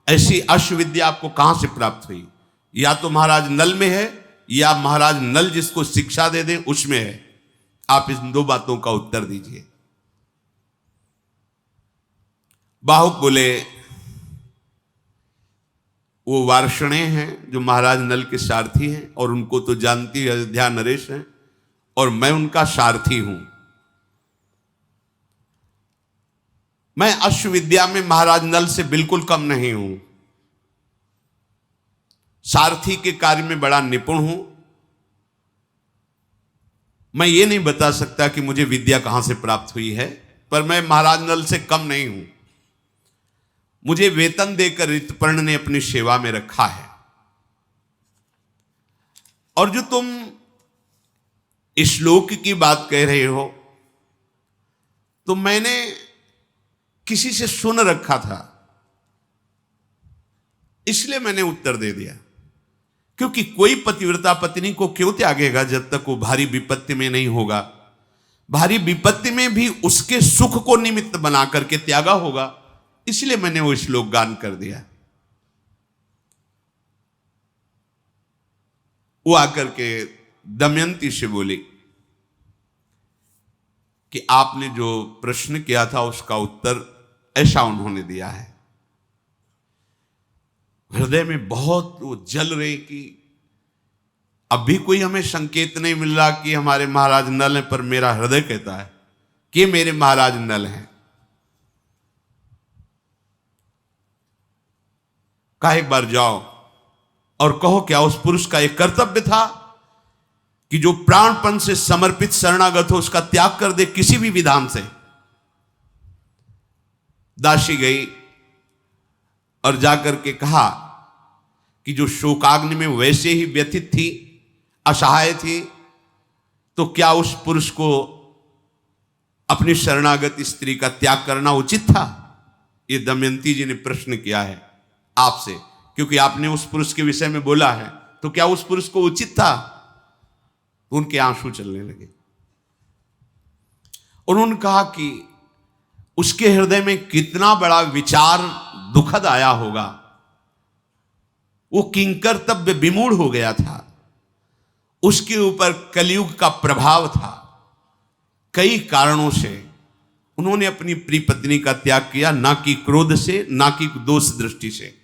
ऐसी अश्वविद्या आपको कहां से प्राप्त हुई? या तो महाराज नल में है या महाराज नल जिसको शिक्षा दे दें उसमें है। आप इन 2 बातों का उत्तर दीजिए। बाहुक बोले, वो वार्ष्णे हैं जो महाराज नल के सारथी हैं और उनको तो जानती अयोध्या नरेश हैं, और मैं उनका सारथी हूं। मैं अश्वविद्या में महाराज नल से बिल्कुल कम नहीं हूं, सारथी के कार्य में बड़ा निपुण हूं। मैं ये नहीं बता सकता कि मुझे विद्या कहां से प्राप्त हुई है, पर मैं महाराज नल से कम नहीं हूं। मुझे वेतन देकर ऋतुपर्ण ने अपनी सेवा में रखा है, और जो तुम श्लोक की बात कह रहे हो तो मैंने किसी से सुन रखा था, इसलिए मैंने उत्तर दे दिया। क्योंकि कोई पतिव्रता पत्नी को क्यों त्यागेगा जब तक वो भारी विपत्ति में नहीं होगा। भारी विपत्ति में भी उसके सुख को निमित्त बना करके त्यागा होगा, इसलिए मैंने वो श्लोक गान कर दिया। वो आकर के दमयंती से बोली कि आपने जो प्रश्न किया था उसका उत्तर ऐसा उन्होंने दिया है। हृदय में बहुत वो जल रहे कि अब भी कोई हमें संकेत नहीं मिल रहा कि हमारे महाराज नल हैं, पर मेरा हृदय कहता है कि मेरे महाराज नल हैं। कहा एक बार जाओ और कहो क्या उस पुरुष का एक कर्तव्य था कि जो प्राणपण से समर्पित शरणागत हो उसका त्याग कर दे किसी भी विधान से। दासी गई और जाकर के कहा कि जो शोकाग्नि में वैसे ही व्यथित थी, असहाय थी, तो क्या उस पुरुष को अपनी शरणागत स्त्री का त्याग करना उचित था? ये दमयंती जी ने प्रश्न किया है आपसे, क्योंकि आपने उस पुरुष के विषय में बोला है, तो क्या उस पुरुष को उचित था? उनके आंसू चलने लगे। उन्होंने कहा कि उसके हृदय में कितना बड़ा विचार दुखद आया होगा। वो किंकर्तव्य विमूढ़ हो गया था, उसके ऊपर कलयुग का प्रभाव था। कई कारणों से उन्होंने अपनी प्रिय पत्नी का त्याग किया, ना कि क्रोध से, ना कि दोष दृष्टि से।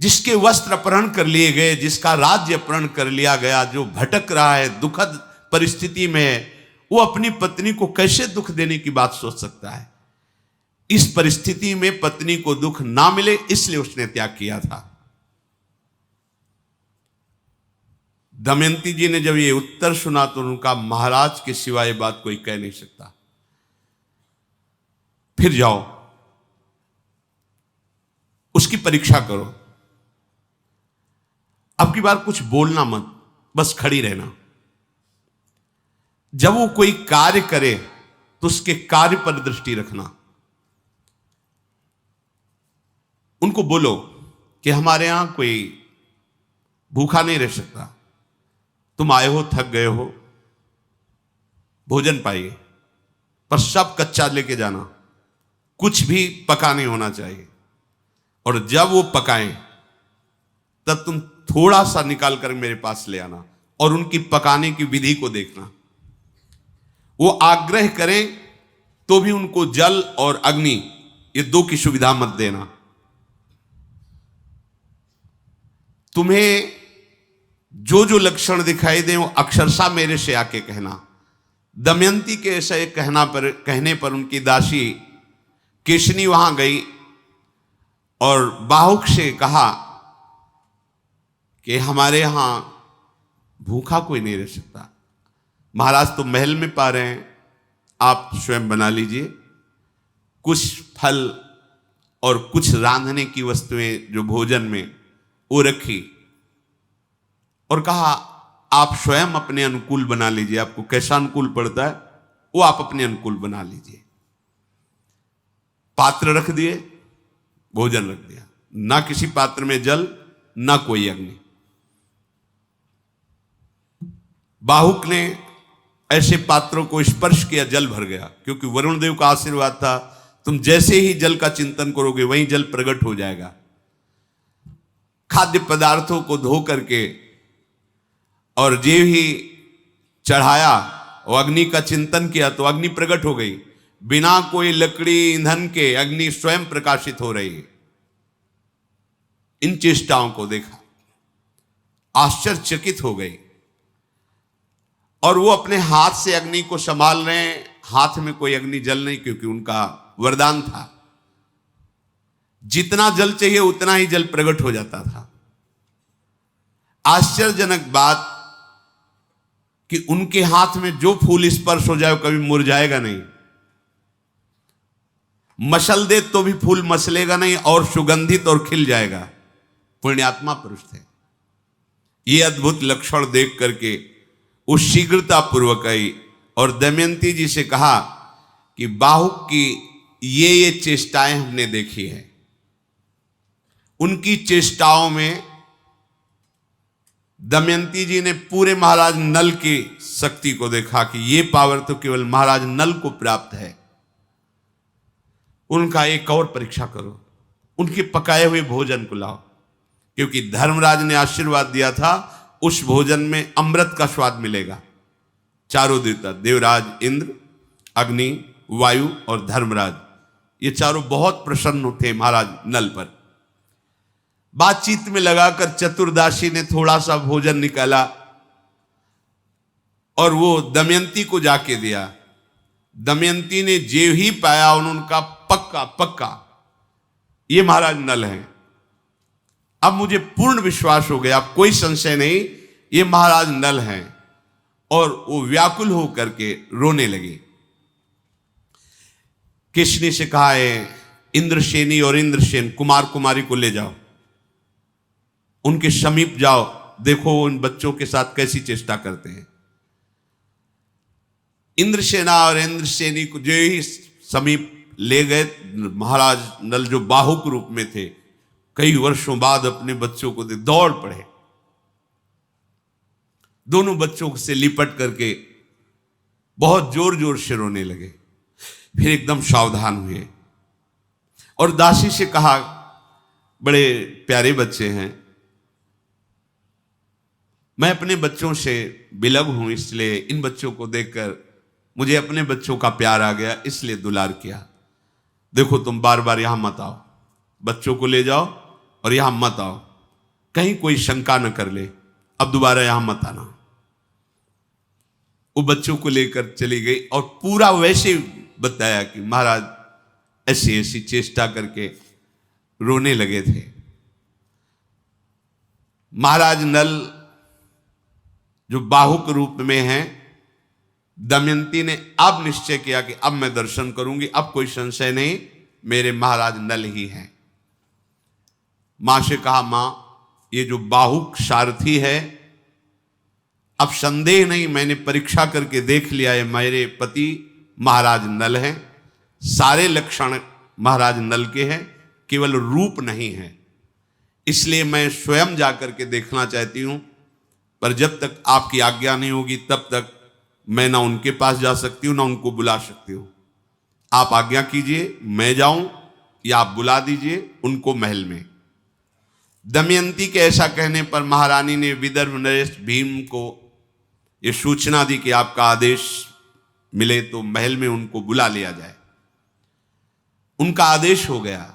जिसके वस्त्र अपहरण कर लिए गए, जिसका राज्य अपहरण कर लिया गया, जो भटक रहा है दुखद परिस्थिति में, वो अपनी पत्नी को कैसे दुख देने की बात सोच सकता है? इस परिस्थिति में पत्नी को दुख ना मिले इसलिए उसने त्याग किया था। दमयंती जी ने जब ये उत्तर सुना तो उनका महाराज के सिवाय बात कोई कह नहीं सकता। फिर जाओ उसकी परीक्षा करो, अब की बार कुछ बोलना मत, बस खड़ी रहना। जब वो कोई कार्य करे तो उसके कार्य पर दृष्टि रखना। उनको बोलो कि हमारे यहां कोई भूखा नहीं रह सकता, तुम आए हो, थक गए हो, भोजन पाइए, पर सब कच्चा लेके जाना, कुछ भी पका नहीं होना चाहिए। और जब वो पकाएं तब तुम थोड़ा सा निकाल कर मेरे पास ले आना और उनकी पकाने की विधि को देखना। वो आग्रह करें तो भी उनको जल और अग्नि, ये दो की सुविधा मत देना। तुम्हें जो जो लक्षण दिखाई दे वो अक्षरशः मेरे से आके कहना। दमयंती के ऐसे कहने पर उनकी दासी केशनी वहां गई और बाहुक से कहा कि हमारे यहां भूखा कोई नहीं रह सकता, महाराज तो महल में पा रहे हैं, आप स्वयं बना लीजिए। कुछ फल और कुछ रांधने की वस्तुएं जो भोजन में वो रखी और कहा आप स्वयं अपने अनुकूल बना लीजिए, आपको कैसा अनुकूल पड़ता है वो आप अपने अनुकूल बना लीजिए। पात्र रख दिए, भोजन रख दिया, ना किसी पात्र में जल ना कोई अग्नि। बाहुक ने ऐसे पात्रों को स्पर्श किया, जल भर गया, क्योंकि वरुण देव का आशीर्वाद था, तुम जैसे ही जल का चिंतन करोगे वहीं जल प्रकट हो जाएगा। खाद्य पदार्थों को धो करके और जो ही चढ़ाया और अग्नि का चिंतन किया तो अग्नि प्रकट हो गई। बिना कोई लकड़ी ईंधन के अग्नि स्वयं प्रकाशित हो रही है। इन चेष्टाओं को देखा, आश्चर्यचकित हो गई और वो अपने हाथ से अग्नि को संभाल रहे हैं। हाथ में कोई अग्नि जल नहीं, क्योंकि उनका वरदान था, जितना जल चाहिए उतना ही जल प्रकट हो जाता था। आश्चर्यजनक बात कि उनके हाथ में जो फूल स्पर्श हो जाए कभी मुरझाएगा नहीं। मसल दे तो भी फूल मसलेगा नहीं और सुगंधित और खिल जाएगा। पुण्यात्मा पुरुष थे। ये अद्भुत लक्षण देख करके उस शीघ्रता पूर्वक आई और दमयंती जी से कहा कि बाहुक की ये चेष्टाएं हमने देखी है। उनकी चेष्टाओं में दमयंती जी ने पूरे महाराज नल की शक्ति को देखा कि ये पावर तो केवल महाराज नल को प्राप्त है। उनका एक और परीक्षा करो, उनके पकाए हुए भोजन को लाओ, क्योंकि धर्मराज ने आशीर्वाद दिया था उस भोजन में अमृत का स्वाद मिलेगा। चारों देवता, देवराज इंद्र, अग्नि, वायु और धर्मराज, ये चारों बहुत प्रसन्न थे महाराज नल पर। बातचीत में लगाकर चतुर्दासी ने थोड़ा सा भोजन निकाला और वो दमयंती को जाके दिया। दमयंती ने जे ही पाया उनका पक्का पक्का ये महाराज नल हैं। अब मुझे पूर्ण विश्वास हो गया, अब कोई संशय नहीं, ये महाराज नल हैं। और वो व्याकुल होकर के रोने लगे। किसने से कहा है इंद्रसेनी और इंद्रसेन कुमार कुमारी को ले जाओ, उनके समीप जाओ, देखो उन बच्चों के साथ कैसी चेष्टा करते हैं। इंद्रसेना और इंद्रसेनी को जो ही समीप ले गए, महाराज नल जो बाहुक रूप में थे, कई वर्षों बाद अपने बच्चों को दौड़ पड़े, दोनों बच्चों से लिपट करके बहुत जोर जोर से रोने लगे। फिर एकदम सावधान हुए और दासी से कहा, बड़े प्यारे बच्चे हैं, मैं अपने बच्चों से बिलग हूं, इसलिए इन बच्चों को देखकर मुझे अपने बच्चों का प्यार आ गया, इसलिए दुलार किया। देखो तुम बार बार यहां मत आओ, बच्चों को ले जाओ और यहां मत आओ, कहीं कोई शंका न कर ले, अब दोबारा यहां मत आना। वो बच्चों को लेकर चली गई और पूरा वैसे बताया कि महाराज ऐसी ऐसी चेष्टा करके रोने लगे थे। महाराज नल जो बाहुक रूप में हैं, दमयंती ने अब निश्चय किया कि अब मैं दर्शन करूंगी, अब कोई संशय नहीं, मेरे महाराज नल ही हैं। मां से कहा, मां ये जो बाहुक सारथी है, अब संदेह नहीं, मैंने परीक्षा करके देख लिया है, मेरे पति महाराज नल हैं, सारे लक्षण महाराज नल के हैं, केवल रूप नहीं है, इसलिए मैं स्वयं जाकर के देखना चाहती हूं, पर जब तक आपकी आज्ञा नहीं होगी तब तक मैं ना उनके पास जा सकती हूं ना उनको बुला सकती हूं। आप आज्ञा कीजिए, मैं जाऊं या आप बुला दीजिए उनको महल में। दमयंती के ऐसा कहने पर महारानी ने विदर्भ नरेश भीम को यह सूचना दी कि आपका आदेश मिले तो महल में उनको बुला लिया जाए। उनका आदेश हो गया।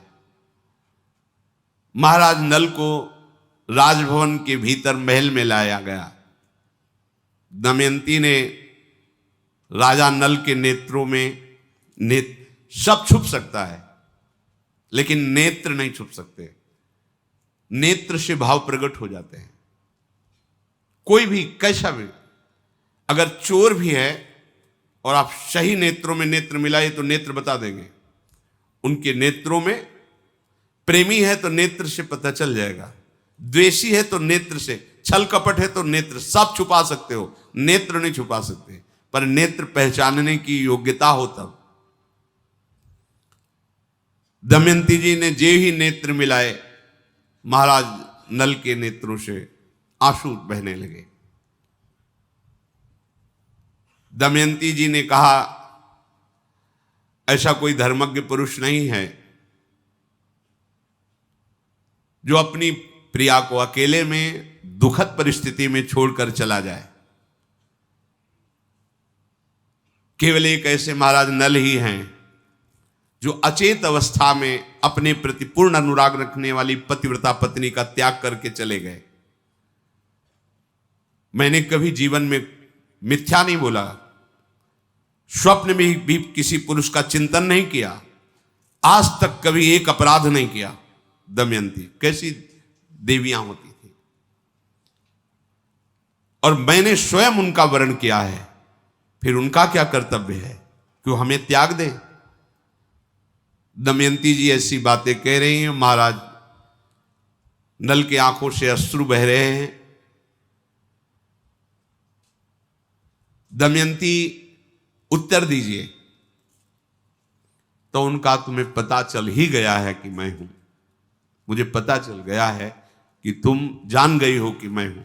महाराज नल को राजभवन के भीतर महल में लाया गया। दमयंती ने राजा नल के नेत्रों में सब छुप सकता है लेकिन नेत्र नहीं छुप सकते। नेत्र से भाव प्रकट हो जाते हैं। कोई भी कैसा भी, अगर चोर भी है और आप सही नेत्रों में नेत्र मिलाए तो नेत्र बता देंगे। उनके नेत्रों में, प्रेमी है तो नेत्र से पता चल जाएगा, द्वेषी है तो नेत्र से, छल कपट है तो नेत्र, सब छुपा सकते हो, नेत्र नहीं छुपा सकते, पर नेत्र पहचानने की योग्यता हो तब। दमयंती जी ने जे ही नेत्र मिलाए, महाराज नल के नेत्रों से आंसू बहने लगे। दमयंती जी ने कहा, ऐसा कोई धर्मज्ञ पुरुष नहीं है जो अपनी प्रिया को अकेले में दुखद परिस्थिति में छोड़कर चला जाए। केवल एक ऐसे महाराज नल ही हैं जो अचेत अवस्था में अपने प्रति पूर्ण अनुराग रखने वाली पतिव्रता पत्नी का त्याग करके चले गए। मैंने कभी जीवन में मिथ्या नहीं बोला, स्वप्न में भी किसी पुरुष का चिंतन नहीं किया, आज तक कभी एक अपराध नहीं किया। दमयंती कैसी देवियां होती थी, और मैंने स्वयं उनका वर्ण किया है, फिर उनका क्या कर्तव्य है कि वो हमें त्याग दें। दमयंती जी ऐसी बातें कह रही हैं, महाराज नल की आंखों से अश्रु बह रहे हैं। दमयंती उत्तर दीजिए। तो उनका तुम्हें पता चल ही गया है कि मैं हूं, मुझे पता चल गया है कि तुम जान गई हो कि मैं हूं।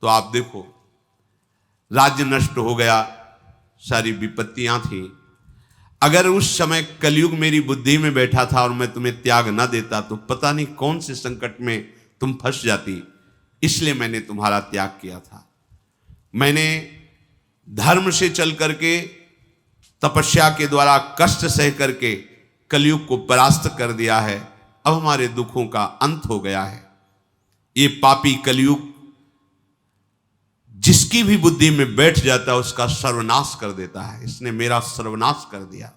तो आप देखो, राज्य नष्ट हो गया, सारी विपत्तियां थी। अगर उस समय कलयुग मेरी बुद्धि में बैठा था और मैं तुम्हें त्याग ना देता तो पता नहीं कौन से संकट में तुम फंस जाती। इसलिए मैंने तुम्हारा त्याग किया था। मैंने धर्म से चल करके, तपस्या के द्वारा कष्ट सह करके कलयुग को परास्त कर दिया है। अब हमारे दुखों का अंत हो गया है। ये पापी कलयुग जिसकी भी बुद्धि में बैठ जाता है उसका सर्वनाश कर देता है। इसने मेरा सर्वनाश कर दिया।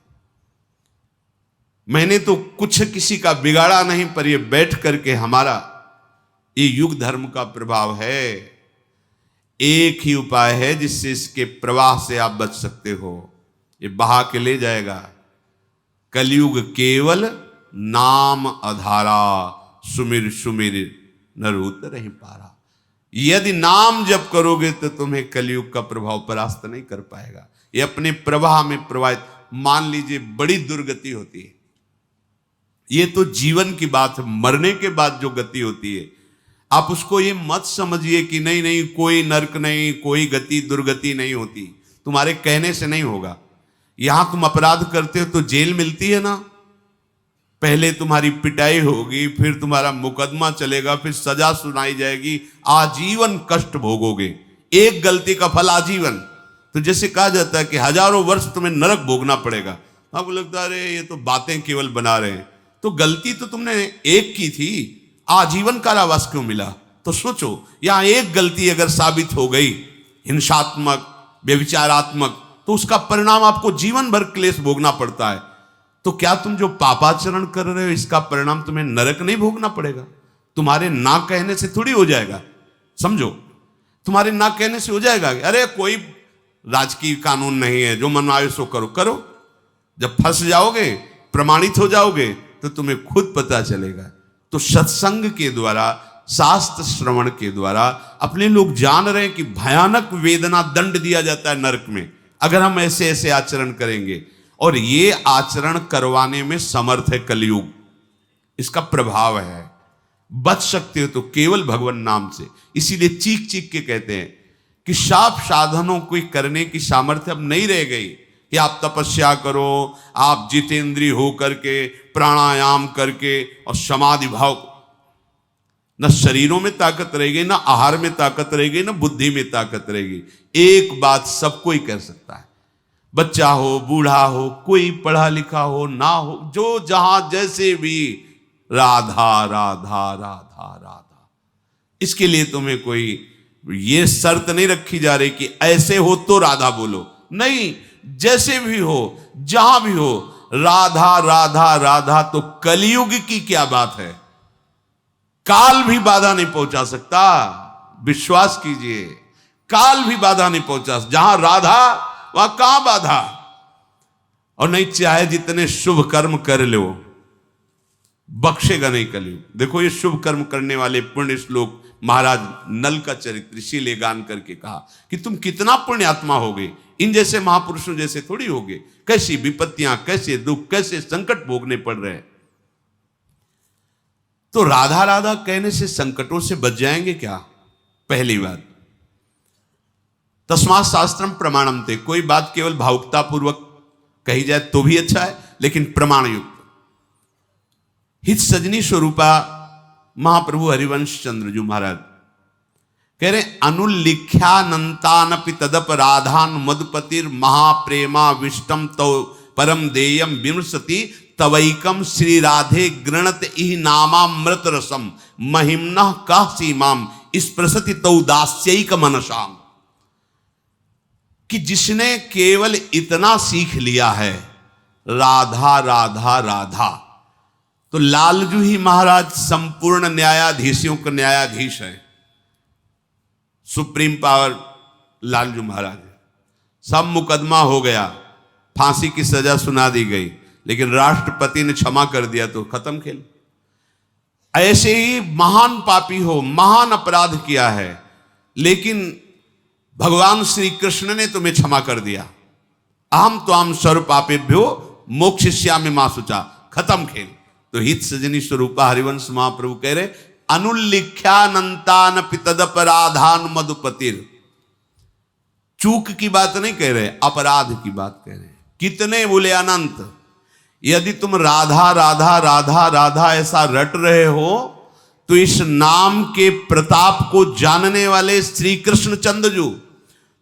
मैंने तो कुछ किसी का बिगाड़ा नहीं, पर ये बैठ करके हमारा ये युग धर्म का प्रभाव है। एक ही उपाय है जिससे इसके प्रवाह से आप बच सकते हो, ये बहा के ले जाएगा। कलयुग केवल नाम आधारा, सुमिर सुमिर नर उतर पारा। यदि नाम जप करोगे तो तुम्हें कलयुग का प्रभाव परास्त नहीं कर पाएगा। ये अपने प्रवाह में प्रवाहित, मान लीजिए बड़ी दुर्गति होती है, ये तो जीवन की बात है, मरने के बाद जो गति होती है आप उसको ये मत समझिए कि नहीं नहीं कोई नरक नहीं, कोई गति दुर्गति नहीं होती, तुम्हारे कहने से नहीं होगा। यहां तुम अपराध करते हो तो जेल मिलती है ना, पहले तुम्हारी पिटाई होगी, फिर तुम्हारा मुकदमा चलेगा, फिर सजा सुनाई जाएगी, आजीवन कष्ट भोगोगे। एक गलती का फल आजीवन। तो जैसे कहा जाता है कि हजारों वर्ष तुम्हें नरक भोगना पड़ेगा। आपको लगता है अरे ये तो बातें केवल बना रहे हैं, तो गलती तो तुमने एक की थी, आजीवन कारावास क्यों मिला? तो सोचो, यहां एक गलती अगर साबित हो गई हिंसात्मक, व्यभिचारात्मक, तो उसका परिणाम आपको जीवन भर क्लेश भोगना पड़ता है। तो क्या तुम जो पापाचरण कर रहे हो इसका परिणाम तुम्हें नरक नहीं भोगना पड़ेगा? तुम्हारे ना कहने से थोड़ी हो जाएगा। समझो, तुम्हारे ना कहने से हो जाएगा। अरे कोई राजकीय कानून नहीं है, जो मन आए सो करो करो। जब फंस जाओगे, प्रमाणित हो जाओगे, तो तुम्हें खुद पता चलेगा। तो सत्संग के द्वारा, शास्त्र श्रवण के द्वारा अपने लोग जान रहे हैं कि भयानक वेदना, दंड दिया जाता है नरक में अगर हम ऐसे ऐसे आचरण करेंगे। और ये आचरण करवाने में समर्थ है कलयुग, इसका प्रभाव है। बच सकते हो तो केवल भगवान नाम से। इसीलिए चीख चीख के कहते हैं कि शाप साधनों को करने की सामर्थ्य अब नहीं रह गई कि आप तपस्या करो, आप जितेंद्रिय हो करके प्राणायाम करके और समाधि भाव। न शरीरों में ताकत रहेगी, न आहार में ताकत रहेगी, न बुद्धि में ताकत रहेगी। एक बात सबको ही कर सकता है, बच्चा हो, बूढ़ा हो, कोई पढ़ा लिखा हो ना हो, जो जहां जैसे भी, राधा राधा राधा राधा। इसके लिए तुम्हें कोई ये शर्त नहीं रखी जा रही कि ऐसे हो तो राधा बोलो, नहीं, जैसे भी हो, जहां भी हो, राधा राधा राधा। तो कलयुग की क्या बात है, काल भी बाधा नहीं पहुंचा सकता। विश्वास कीजिए, काल भी बाधा नहीं पहुंचा। जहां राधा वहां कहां बाधा। और नहीं, चाहे जितने शुभ कर्म कर लो, बख्शेगा नहीं कलयुग। देखो ये शुभ कर्म करने वाले पुण्य श्लोक महाराज नल का चरित्र इसीलिए गान करके कहा कि तुम कितना पुण्यात्मा होगे, इन जैसे महापुरुषों जैसे थोड़ी होगे। कैसी विपत्तियां, कैसे दुख, कैसे संकट भोगने पड़ रहे हैं। तो राधा राधा कहने से संकटों से बच जाएंगे क्या? पहली बात, तस्मात् शास्त्रम प्रमाणम ते। कोई बात केवल भावुकता पूर्वक कही जाए तो भी अच्छा है, लेकिन प्रमाण युक्त। हित सजनी स्वरूपा महाप्रभु हरिवंश चंद्र जी महाराज कह रहे, अनुलिख्यानंतानपि तदप राधान मधुपतिर महाप्रेमा विष्टम तो परम देयम विमृशति तवैकम श्री राधे गृणत इह नामामृत रसम महिम्नः कः सीमाम स्पृशति तौ दास्यैक मनसाम। कि जिसने केवल इतना सीख लिया है, राधा राधा राधा, तो लालजू ही महाराज संपूर्ण न्यायाधीशों का न्यायाधीश है। सुप्रीम पावर लालजू महाराज है। सब मुकदमा हो गया, फांसी की सजा सुना दी गई, लेकिन राष्ट्रपति ने क्षमा कर दिया तो खत्म खेल। ऐसे ही महान पापी हो, महान अपराध किया है, लेकिन भगवान श्री कृष्ण ने तुम्हें क्षमा कर दिया। अहम त्वाम सर्व पापेभ्यो मोक्षयिष्यामि मा शुचा, खत्म खेल। तो हित सजनी स्वरूपा हरिवंश महाप्रभु कह रहे अनुल्लिख्यानंतान पितदपराधान मधुपतिर। चूक की बात नहीं कह रहे, अपराध की बात कह रहे। कितने बोले अनंत। यदि तुम राधा राधा राधा राधा ऐसा रट रहे हो तो इस नाम के प्रताप को जानने वाले श्री कृष्ण चंद्रजू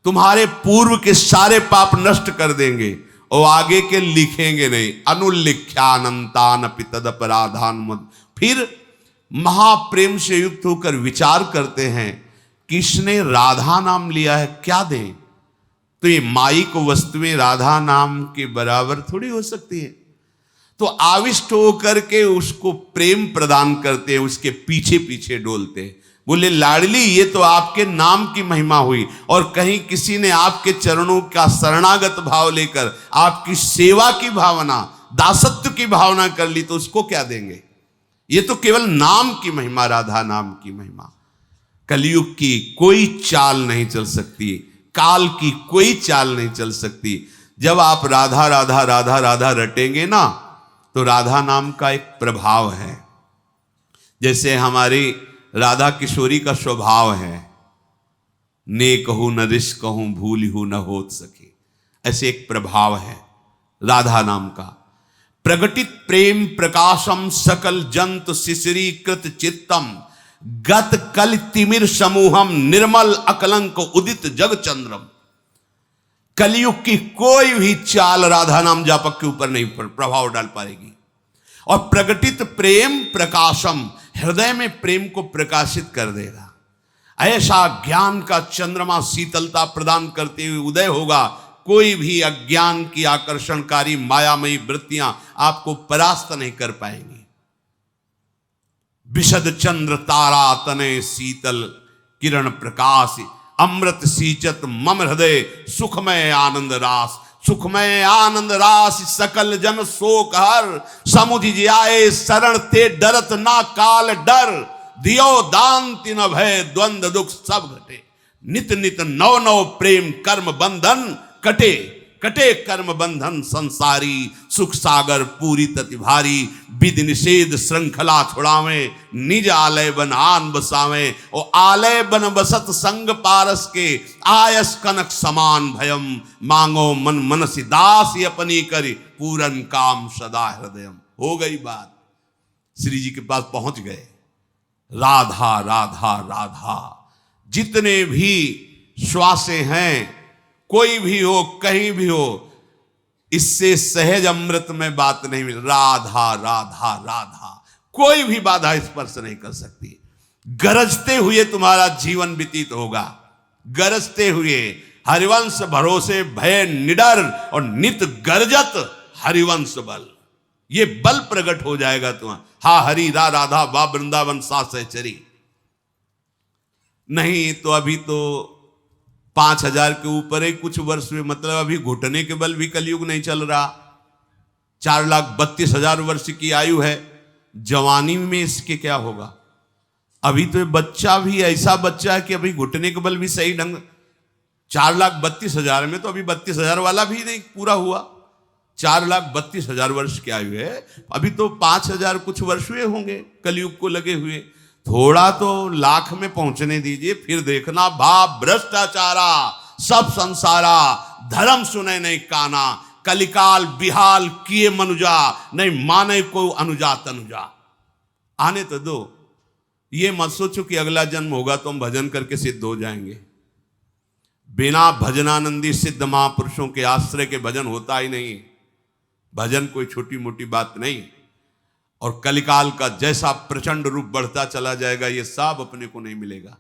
तुम्हारे पूर्व के सारे पाप नष्ट कर देंगे और आगे के लिखेंगे नहीं। अनुल्लिख्यानंतान पितदपराधान मद। फिर महाप्रेम से युक्त होकर विचार करते हैं किसने राधा नाम लिया है, क्या दें। तो ये माईक वस्तुएं राधा नाम के बराबर थोड़ी हो सकती है। तो आविष्ट होकर के उसको प्रेम प्रदान करते हैं, उसके पीछे पीछे डोलते हैं। बोले लाडली ये तो आपके नाम की महिमा हुई, और कहीं किसी ने आपके चरणों का शरणागत भाव लेकर आपकी सेवा की भावना, दासत्व की भावना कर ली तो उसको क्या देंगे। ये तो केवल नाम की महिमा, राधा नाम की महिमा। कलयुग की कोई चाल नहीं चल सकती, काल की कोई चाल नहीं चल सकती। जब आप राधा राधा राधा राधा रटेंगे ना तो राधा नाम का एक प्रभाव है। जैसे हमारी राधा किशोरी का स्वभाव है, ने कहूं न रिस कहूं भूल हूं न होत सके, ऐसे एक प्रभाव है राधा नाम का। प्रगटित प्रेम प्रकाशम सकल जंत शिशिरी कृत चित्तम गत कल तिमिर समूहम निर्मल अकलंक उदित जग चंद्रम। कलयुग की कोई भी चाल राधा नाम जापक के ऊपर नहीं प्रभाव डाल पाएगी। और प्रगटित प्रेम प्रकाशम, हृदय में प्रेम को प्रकाशित कर देगा। ऐसा ज्ञान का चंद्रमा शीतलता प्रदान करते हुए उदय होगा, कोई भी अज्ञान की आकर्षणकारी मायामयी वृत्तियां आपको परास्त नहीं कर पाएंगी। विशद चंद्र तारा तने शीतल किरण प्रकाश अमृत सींचत मम हृदय सुखमय आनंद रास। सुखमय आनंद रास सकल जन शोक हर समुझ जाए शरण ते डरत ना काल डर। दियो दान तिन भय द्वंद दुख सब घटे नित नित नव नव प्रेम कर्म बंधन कटे। कटे कर्म बंधन संसारी सुख सागर पूरी तति भारी। विधि निषेध श्रृंखला छुड़ावे निज आलय बन आन बसावे। और आलय बन बसत संग पारस के आयस कनक समान भयम। मांगो मन मनसी दास अपनी करी पूरन काम सदा हृदयम। हो गई बात, श्री जी के पास पहुंच गए। राधा राधा राधा, जितने भी श्वासें हैं, कोई भी हो कहीं भी हो, इससे सहज अमृत में बात नहीं मिल। राधा राधा राधा, कोई भी बाधा स्पर्श नहीं कर सकती। गरजते हुए तुम्हारा जीवन व्यतीत होगा, गरजते हुए। हरिवंश भरोसे भय निडर और नित गरजत हरिवंश बल, ये बल प्रकट हो जाएगा तुम्हारा। हा हरि रा राधा वा वृंदावन सा सहचरी। नहीं तो अभी तो 5000 के ऊपर ही कुछ वर्ष में, मतलब अभी घुटने के बल भी कलयुग नहीं चल रहा। 4,32,000 वर्ष की आयु है। जवानी में इसके क्या होगा। अभी तो बच्चा भी ऐसा बच्चा है कि अभी घुटने के बल भी सही ढंग। 4,32,000 में तो अभी 32,000 वाला भी नहीं पूरा हुआ। 4,32,000 वर्ष की आयु है, अभी तो 5,000 कुछ वर्ष हुए होंगे कलयुग को लगे हुए। थोड़ा तो लाख में पहुंचने दीजिए, फिर देखना। भाव भ्रष्टाचारा सब संसारा धर्म सुने नहीं काना। कलिकाल बिहाल किए मनुजा नहीं माने को अनुजा तनुजा। आने तो दो, ये मत सोचो कि अगला जन्म होगा तो हम भजन करके सिद्ध हो जाएंगे। बिना भजनानंदी सिद्ध महापुरुषों के आश्रय के भजन होता ही नहीं। भजन कोई छोटी मोटी बात नहीं। और कलिकाल का जैसा प्रचंड रूप बढ़ता चला जाएगा, ये सब अपने को नहीं मिलेगा।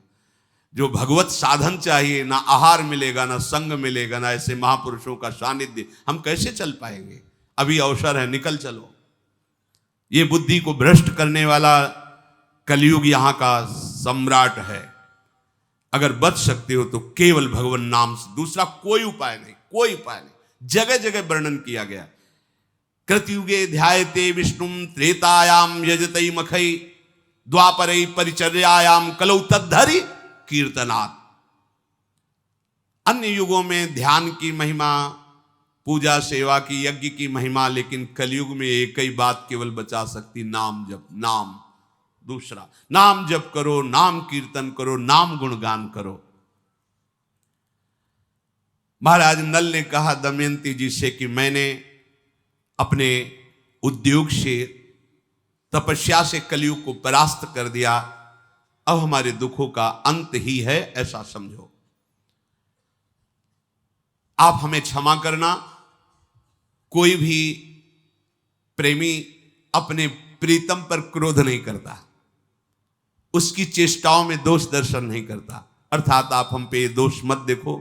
जो भगवत साधन चाहिए, ना आहार मिलेगा, ना संग मिलेगा, ना ऐसे महापुरुषों का सानिध्य, हम कैसे चल पाएंगे। अभी अवसर है, निकल चलो। ये बुद्धि को भ्रष्ट करने वाला कलयुग यहाँ का सम्राट है। अगर बच सकते हो तो केवल भगवान नाम से, दूसरा कोई उपाय नहीं, कोई उपाय नहीं। जगह जगह वर्णन किया गया। कृतयुगे ध्यायते विष्णुम त्रेतायाम यजतई मखई द्वापरई परिचर्यायाम कलौ तद्धरि कीर्तनात्। अन्य युगों में ध्यान की महिमा, पूजा सेवा की, यज्ञ की महिमा, लेकिन कलयुग में एक ही बात केवल बचा सकती, नाम जप। नाम दूसरा, नाम जप करो, नाम कीर्तन करो, नाम गुणगान करो। महाराज नल ने कहा दमयंती जी से कि मैंने अपने उद्योग से, तपस्या से कलयुग को परास्त कर दिया, अब हमारे दुखों का अंत ही है, ऐसा समझो। आप हमें क्षमा करना। कोई भी प्रेमी अपने प्रीतम पर क्रोध नहीं करता, उसकी चेष्टाओं में दोष दर्शन नहीं करता। अर्थात आप हम पे ये दोष मत देखो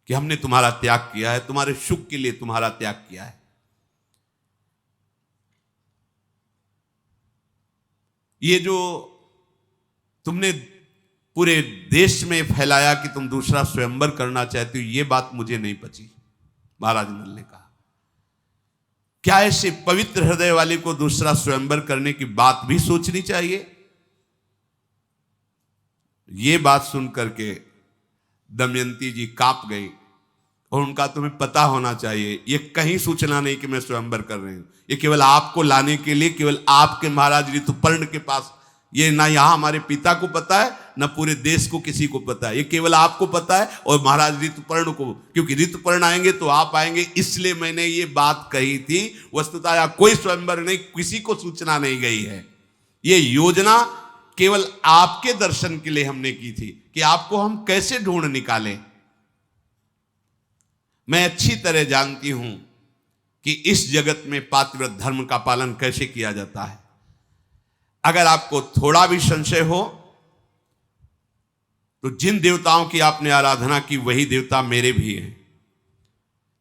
कि हमने तुम्हारा त्याग किया है, तुम्हारे सुख के लिए तुम्हारा त्याग किया है। ये जो तुमने पूरे देश में फैलाया कि तुम दूसरा स्वयंवर करना चाहते हो, ये बात मुझे नहीं पची। महाराज नल ने कहा, क्या ऐसे पवित्र हृदय वाले को दूसरा स्वयंवर करने की बात भी सोचनी चाहिए? ये बात सुन करके दमयंती जी कांप गई। और उनका तुम्हें पता होना चाहिए, ये कहीं सूचना नहीं कि मैं स्वयंवर कर रही हूं। ये केवल आपको लाने के लिए, केवल आपके महाराज ऋतुपर्ण के पास, ये ना यहां हमारे पिता को पता है, ना पूरे देश को किसी को पता है। ये केवल आपको पता है और महाराज ऋतुपर्ण को, क्योंकि ऋतुपर्ण आएंगे तो आप आएंगे, इसलिए मैंने ये बात कही थी। वस्तुतः यहाँ कोई स्वयंवर नहीं, किसी को सूचना नहीं गई है। ये योजना केवल आपके दर्शन के लिए हमने की थी कि आपको हम कैसे ढूंढ निकालें। मैं अच्छी तरह जानती हूं कि इस जगत में पातिव्रत धर्म का पालन कैसे किया जाता है। अगर आपको थोड़ा भी संशय हो तो जिन देवताओं की आपने आराधना की वही देवता मेरे भी हैं।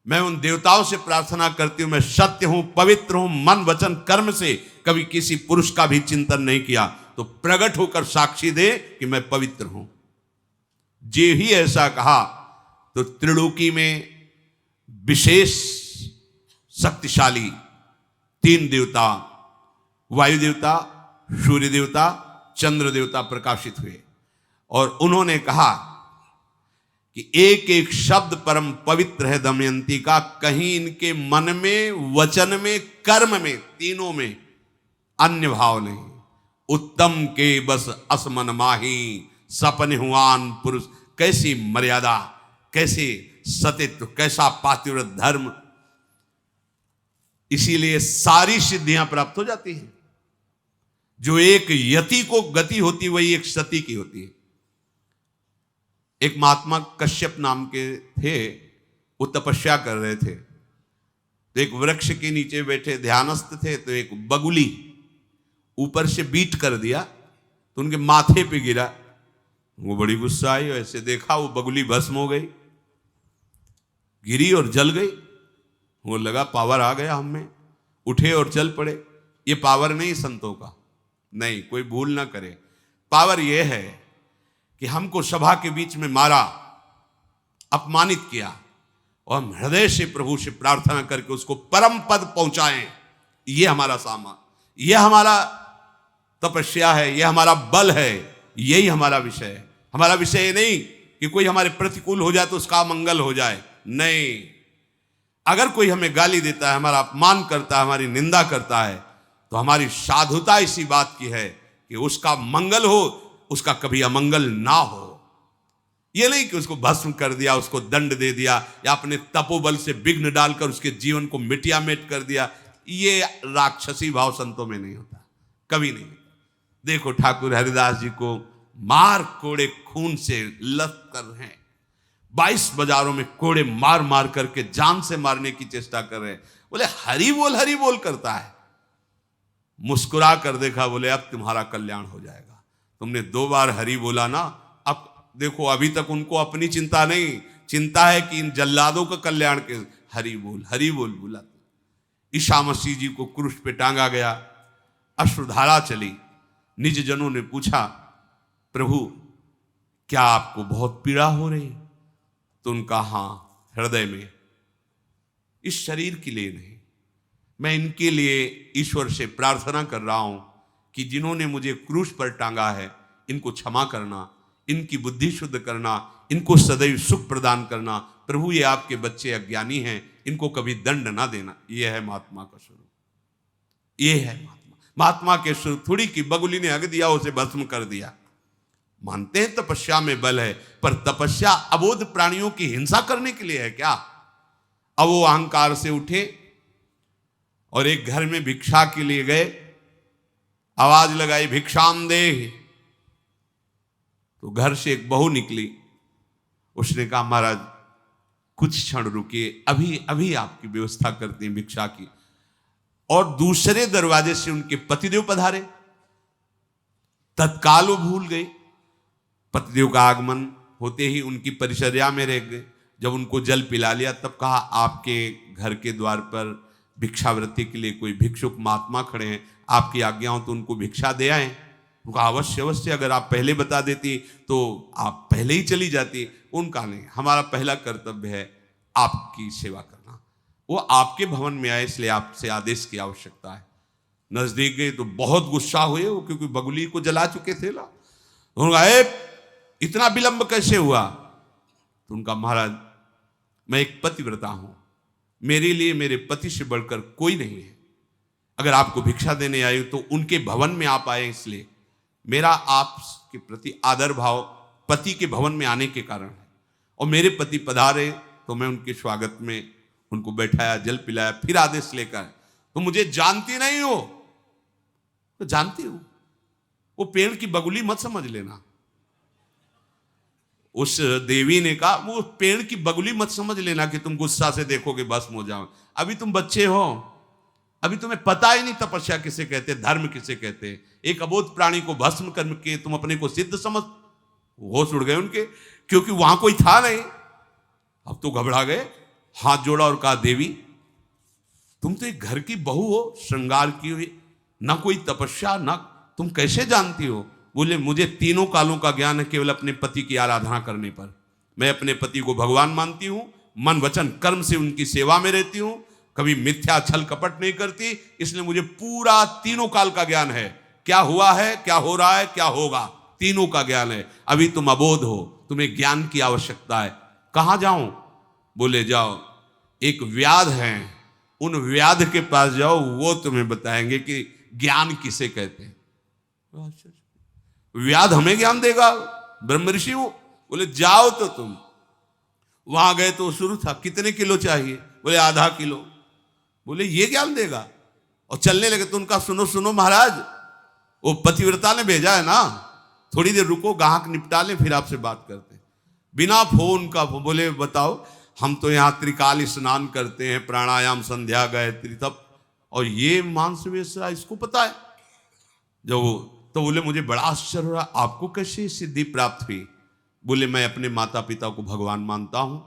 मैं उन देवताओं से प्रार्थना करती हूं, मैं सत्य हूं, पवित्र हूं, मन वचन कर्म से कभी किसी पुरुष का भी चिंतन नहीं किया, तो प्रकट होकर साक्षी दे कि मैं पवित्र हूं। जे ही ऐसा कहा तो त्रिलोकी में विशेष शक्तिशाली 3 देवता, वायु देवता, सूर्य देवता, चंद्र देवता प्रकाशित हुए और उन्होंने कहा कि एक एक शब्द परम पवित्र है दमयंती का, कहीं इनके मन में, वचन में, कर्म में, तीनों में अन्य भाव नहीं। उत्तम के बस असमन माही, सपन हुआन पुरुष। कैसी मर्यादा, कैसे सतित्व, कैसा पातिव्रत धर्म। इसीलिए सारी सिद्धियां प्राप्त हो जाती हैं। जो एक यति को गति होती वही एक सती की होती है। एक महात्मा कश्यप नाम के थे, वो तपस्या कर रहे थे, तो एक वृक्ष के नीचे बैठे ध्यानस्थ थे, तो एक बगुली ऊपर से बीट कर दिया तो उनके माथे पे गिरा। वो बड़ी गुस्सा आई, ऐसे देखा वो बगुली भस्म हो गई, गिरी और जल गई। वो लगा पावर आ गया हम में, उठे और चल पड़े। ये पावर नहीं संतों का, नहीं, कोई भूल ना करे। पावर ये है कि हमको सभा के बीच में मारा, अपमानित किया, और हम हृदय से प्रभु से प्रार्थना करके उसको परम पद पहुंचाएं। ये हमारा सामान, ये हमारा तपस्या है, ये हमारा बल है, यही हमारा विषय है। हमारा विषय ये नहीं कि कोई हमारे प्रतिकूल हो जाए तो उसका मंगल हो जाए, नहीं। अगर कोई हमें गाली देता है, हमारा अपमान करता है, हमारी निंदा करता है, तो हमारी साधुता इसी बात की है कि उसका मंगल हो, उसका कभी अमंगल ना हो। ये नहीं कि उसको भस्म कर दिया, उसको दंड दे दिया, या अपने तपोबल से विघ्न डालकर उसके जीवन को मिटिया मेट कर दिया। ये राक्षसी भाव संतों में नहीं होता, कभी नहीं होता। देखो ठाकुर हरिदास जी को मार कोड़े खून से लत कर रहे हैं, 22 बाजारों में कोड़े मार मार करके जान से मारने की चेष्टा कर रहे हैं। बोले हरि बोल करता है। मुस्कुरा कर देखा, बोले अब तुम्हारा कल्याण हो जाएगा। तुमने 2 बार हरि बोला ना, अब देखो अभी तक उनको अपनी चिंता नहीं, चिंता है कि इन जल्लादों का कल्याण के। हरि बोल बोला। ईसा मसीह जी को क्रूस पे टांगा गया, अश्रुधारा चली। निज जनों ने पूछा, प्रभु क्या आपको बहुत पीड़ा हो रही? तो उनका हाँ, हृदय में, इस शरीर के लिए नहीं, मैं इनके लिए ईश्वर से प्रार्थना कर रहा हूं कि जिन्होंने मुझे क्रूस पर टांगा है, इनको क्षमा करना, इनकी बुद्धि शुद्ध करना, इनको सदैव सुख प्रदान करना। प्रभु, ये आपके बच्चे अज्ञानी हैं, इनको कभी दंड ना देना। यह है महात्मा का स्वरूप, ये है महात्मा के स्वरूप। थोड़ी की बगुली ने हग दिया, उसे भस्म कर दिया। मानते हैं तपस्या में बल है, पर तपस्या अबोध प्राणियों की हिंसा करने के लिए है क्या? अब वो अहंकार से उठे और एक घर में भिक्षा के लिए गए, आवाज लगाई, भिक्षाम दे। तो घर से एक बहू निकली, उसने कहा महाराज कुछ क्षण रुकिए, अभी अभी आपकी व्यवस्था करते हैं भिक्षा की। और दूसरे दरवाजे से उनके पतिदेव पधारे, तत्काल वो भूल गए। पतिदेव का आगमन होते ही उनकी परिचर्या में रह गए। जब उनको जल पिला लिया तब कहा, आपके घर के द्वार पर भिक्षावृत्ति के लिए कोई भिक्षुक महात्मा खड़े हैं, आपकी आज्ञा हो तो उनको भिक्षा दे आए। उनका अवश्य अवश्य, अगर आप पहले बता देती तो आप पहले ही चली जाती। उनका नहीं, हमारा पहला कर्तव्य है आपकी सेवा करना। वो आपके भवन में आए, इसलिए आपसे आदेश की आवश्यकता है। नजदीक गए तो बहुत गुस्सा हुए वो, क्योंकि बगुली को जला चुके थे। उन्होंने इतना विलंब कैसे हुआ? तो उनका, महाराज मैं एक पतिव्रता हूं, मेरे लिए मेरे पति से बढ़कर कोई नहीं है। अगर आपको भिक्षा देने आई तो उनके भवन में आप आए, इसलिए मेरा आपके प्रति आदर भाव पति के भवन में आने के कारण है। और मेरे पति पधारे तो मैं उनके स्वागत में उनको बैठाया, जल पिलाया, फिर आदेश लेकर। तो मुझे जानती नहीं हो? तो जानती हूं। वो पेड़ की बगुली मत समझ लेना। उस देवी ने कहा, वो पेड़ की बगुली मत समझ लेना कि तुम गुस्सा से देखोगे भस्म हो जाओ। अभी तुम बच्चे हो, अभी तुम्हें पता ही नहीं तपस्या किसे कहते, धर्म किसे कहते। एक अबोध प्राणी को भस्म करके तुम अपने को सिद्ध समझ। होश उड़ गए उनके, क्योंकि वहां कोई था नहीं। अब तो घबरा गए, हाथ जोड़ा और कहा, देवी तुम तो एक घर की बहू हो, श्रृंगार की हुई, ना कोई तपस्या, ना तुम कैसे जानती हो? बोले, मुझे तीनों कालों का ज्ञान है, केवल अपने पति की आराधना करने पर। मैं अपने पति को भगवान मानती हूं, मन वचन कर्म से उनकी सेवा में रहती हूं, कभी मिथ्या छल कपट नहीं करती, इसलिए मुझे पूरा तीनों काल का ज्ञान है। क्या हुआ है, क्या हो रहा है, क्या होगा, तीनों का ज्ञान है। अभी तुम अबोध हो, तुम्हें ज्ञान की आवश्यकता है। कहां जाऊं? बोले, जाओ, एक व्याध है, उन व्याध के पास जाओ, वो तुम्हें बताएंगे कि ज्ञान किसे कहते हैं। व्याध हमें ज्ञान देगा? ब्रह्म ऋषि वो। बोले, जाओ तो तुम। वहां गए तो शुरू था, कितने किलो चाहिए? बोले, आधा किलो। बोले, ये ज्ञान देगा? और चलने लगे तो उनका, सुनो सुनो महाराज, वो पतिव्रता ने भेजा है ना, थोड़ी देर रुको, ग्राहक निपटा ले, फिर आपसे बात करते हैं। बिना फोन का। बोले, बताओ। हम तो यहाँ त्रिकाल स्नान करते हैं, प्राणायाम, संध्या, गायत्री, तब, और ये मांस वेशा इसको पता है? जब तो बोले, मुझे बड़ा आश्चर्य हो रहा, आपको कैसे सिद्धि प्राप्त हुई? बोले, मैं अपने माता पिता को भगवान मानता हूं,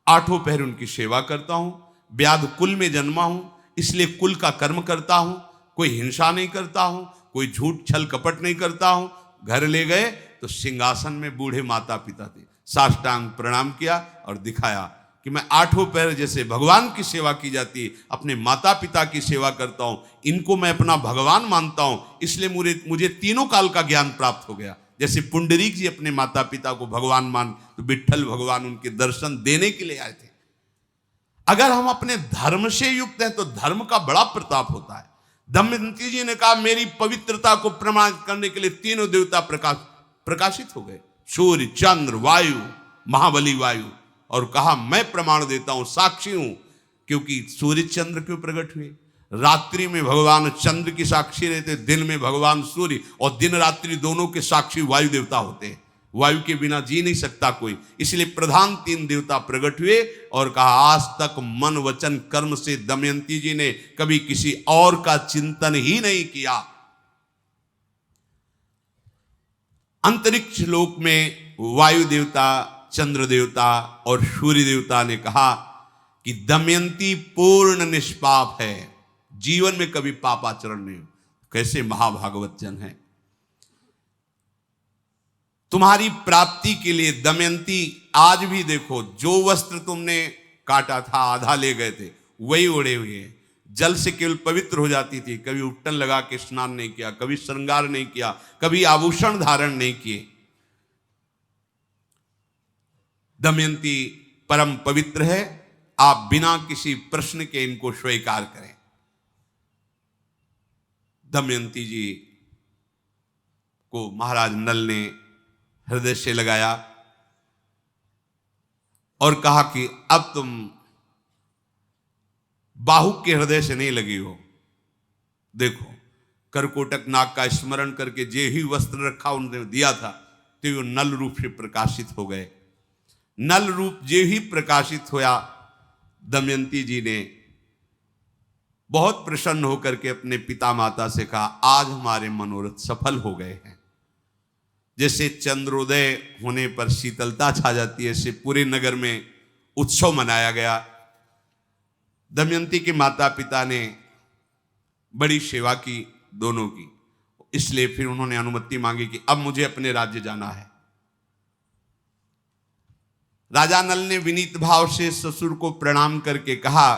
आठों पहर उनकी सेवा करता हूं, व्याध कुल में जन्मा हूं, इसलिए कुल का कर्म करता हूं, कोई हिंसा नहीं करता हूं, कोई झूठ छल कपट नहीं करता हूं। घर ले गए तो सिंहासन में बूढ़े माता पिता थे, साष्टांग प्रणाम किया और दिखाया कि मैं आठों पैर जैसे भगवान की सेवा की जाती है, अपने माता पिता की सेवा करता हूं, इनको मैं अपना भगवान मानता हूं, इसलिए मुझे तीनों काल का ज्ञान प्राप्त हो गया। जैसे पुंडरीक जी अपने माता पिता को भगवान मान, तो विट्ठल भगवान उनके दर्शन देने के लिए आए थे। अगर हम अपने धर्म से युक्त हैं तो धर्म का बड़ा प्रताप होता है। दमयंती जी ने कहा, मेरी पवित्रता को प्रमाणित करने के लिए तीनों देवता प्रकाशित हो गए, सूर्य, चंद्र, वायु, महाबली वायु, और कहा, मैं प्रमाण देता हूं, साक्षी हूं। क्योंकि सूर्य चंद्र क्यों प्रकट हुए? रात्रि में भगवान चंद्र की साक्षी रहते, दिन में भगवान सूर्य, और दिन रात्रि दोनों के साक्षी वायु देवता होते हैं। वायु के बिना जी नहीं सकता कोई, इसलिए प्रधान तीन देवता प्रकट हुए और कहा, आज तक मन वचन कर्म से दमयंती जी ने कभी किसी और का चिंतन ही नहीं किया। अंतरिक्ष लोक में वायु देवता, चंद्र देवता और सूर्य देवता ने कहा कि दमयंती पूर्ण निष्पाप है, जीवन में कभी पापाचरण नहीं। कैसे महाभागवत जन है। तुम्हारी प्राप्ति के लिए दमयंती, आज भी देखो, जो वस्त्र तुमने काटा था, आधा ले गए थे, वही ओढ़े हुए हैं। जल से केवल पवित्र हो जाती थी, कभी उपटन लगा के स्नान नहीं किया, कभी श्रृंगार नहीं किया, कभी आभूषण धारण नहीं किए। दमयंती परम पवित्र है, आप बिना किसी प्रश्न के इनको स्वीकार करें। दमयंती जी को महाराज नल ने हृदय से लगाया और कहा कि अब तुम बाहु के हृदय से नहीं लगी हो। देखो, करकोटक नाग का स्मरण करके जे ही वस्त्र रखा उन्होंने दिया था, तो वो नल रूप से प्रकाशित हो गए। नल रूप जे ही प्रकाशित होया, दमयंती जी ने बहुत प्रसन्न होकर के अपने पिता माता से कहा, आज हमारे मनोरथ सफल हो गए हैं। जैसे चंद्रोदय होने पर शीतलता छा जाती है, ऐसे पूरे नगर में उत्सव मनाया गया। दमयंती के माता पिता ने बड़ी सेवा की दोनों की, इसलिए फिर उन्होंने अनुमति मांगी कि अब मुझे अपने राज्य जाना है। राजा नल ने विनीत भाव से ससुर को प्रणाम करके कहा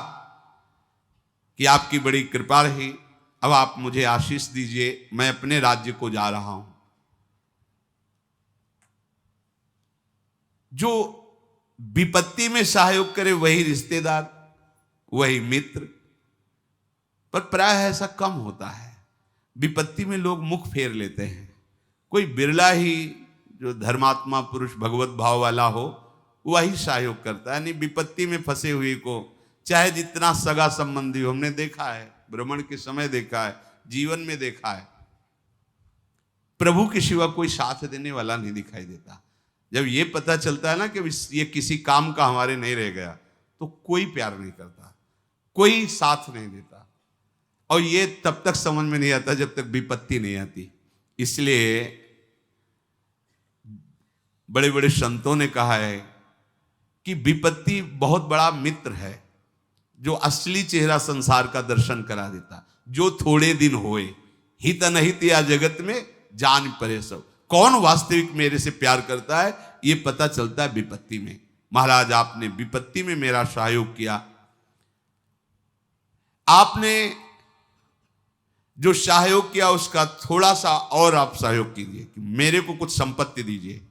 कि आपकी बड़ी कृपा रही, अब आप मुझे आशीष दीजिए, मैं अपने राज्य को जा रहा हूं। जो विपत्ति में सहयोग करे वही रिश्तेदार, वही मित्र, पर प्राय ऐसा कम होता है। विपत्ति में लोग मुख फेर लेते हैं। कोई बिरला ही जो धर्मात्मा पुरुष भगवत भाव वाला हो वही सहयोग करता है। नहीं, विपत्ति में फंसे हुए को चाहे जितना सगा संबंधी हो, हमने देखा है, भ्रमण के समय देखा है, जीवन में देखा है, प्रभु के सिवा कोई साथ देने वाला नहीं दिखाई देता। जब ये पता चलता है ना कि ये किसी काम का हमारे नहीं रह गया, तो कोई प्यार नहीं करता, कोई साथ नहीं देता। और ये तब तक समझ में नहीं आता जब तक विपत्ति नहीं आती। इसलिए बड़े बड़े संतों ने कहा है कि विपत्ति बहुत बड़ा मित्र है, जो असली चेहरा संसार का दर्शन करा देता। जो थोड़े दिन होए, हित अनहित या जगत में जान परे सब। कौन वास्तविक मेरे से प्यार करता है ये पता चलता है विपत्ति में। महाराज, आपने विपत्ति में मेरा सहयोग किया। आपने जो सहयोग किया उसका थोड़ा सा और आप सहयोग कीजिए कि मेरे को कुछ संपत्ति दीजिए,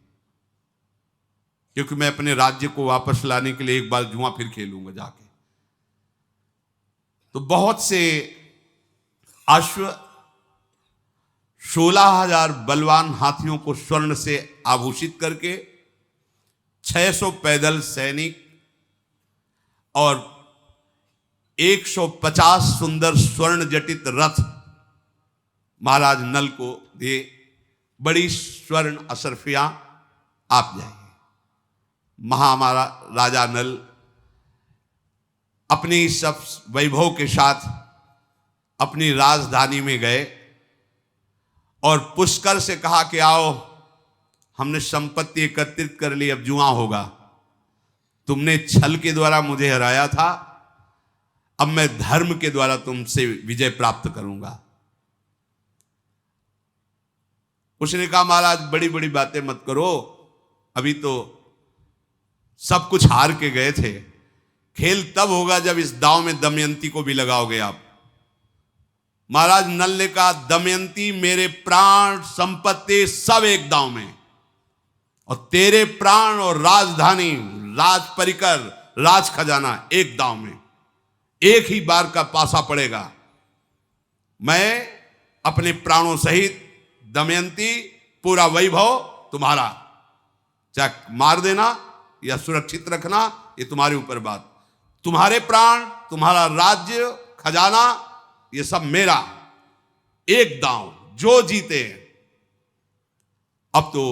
क्योंकि मैं अपने राज्य को वापस लाने के लिए एक बार जुआ फिर खेलूंगा जाके। तो बहुत से अश्व, 16,000 बलवान हाथियों को स्वर्ण से आभूषित करके, 600 पैदल सैनिक और 150 सुंदर स्वर्ण जटित रथ महाराज नल को दिए। बड़ी स्वर्ण अशरफियां आप जाइए। हमारा राजा नल अपनी सब वैभव के साथ अपनी राजधानी में गए और पुष्कर से कहा कि आओ, हमने संपत्ति एकत्रित कर ली, अब जुआ होगा। तुमने छल के द्वारा मुझे हराया था, अब मैं धर्म के द्वारा तुमसे विजय प्राप्त करूंगा। उसने कहा, महाराज बड़ी बड़ी बातें मत करो, अभी तो सब कुछ हार के गए थे। खेल तब होगा जब इस दांव में दमयंती को भी लगाओगे आप। महाराज नल ने कहा, दमयंती मेरे प्राण संपत्ति सब एक दांव में, और तेरे प्राण और राजधानी, राज परिकर, राज खजाना एक दांव में। एक ही बार का पासा पड़ेगा। मैं अपने प्राणों सहित दमयंती, पूरा वैभव तुम्हारा, चाहे मार देना या सुरक्षित रखना, ये तुम्हारे ऊपर बात। तुम्हारे प्राण, तुम्हारा राज्य, खजाना, ये सब मेरा। एक दांव, जो जीते। अब तो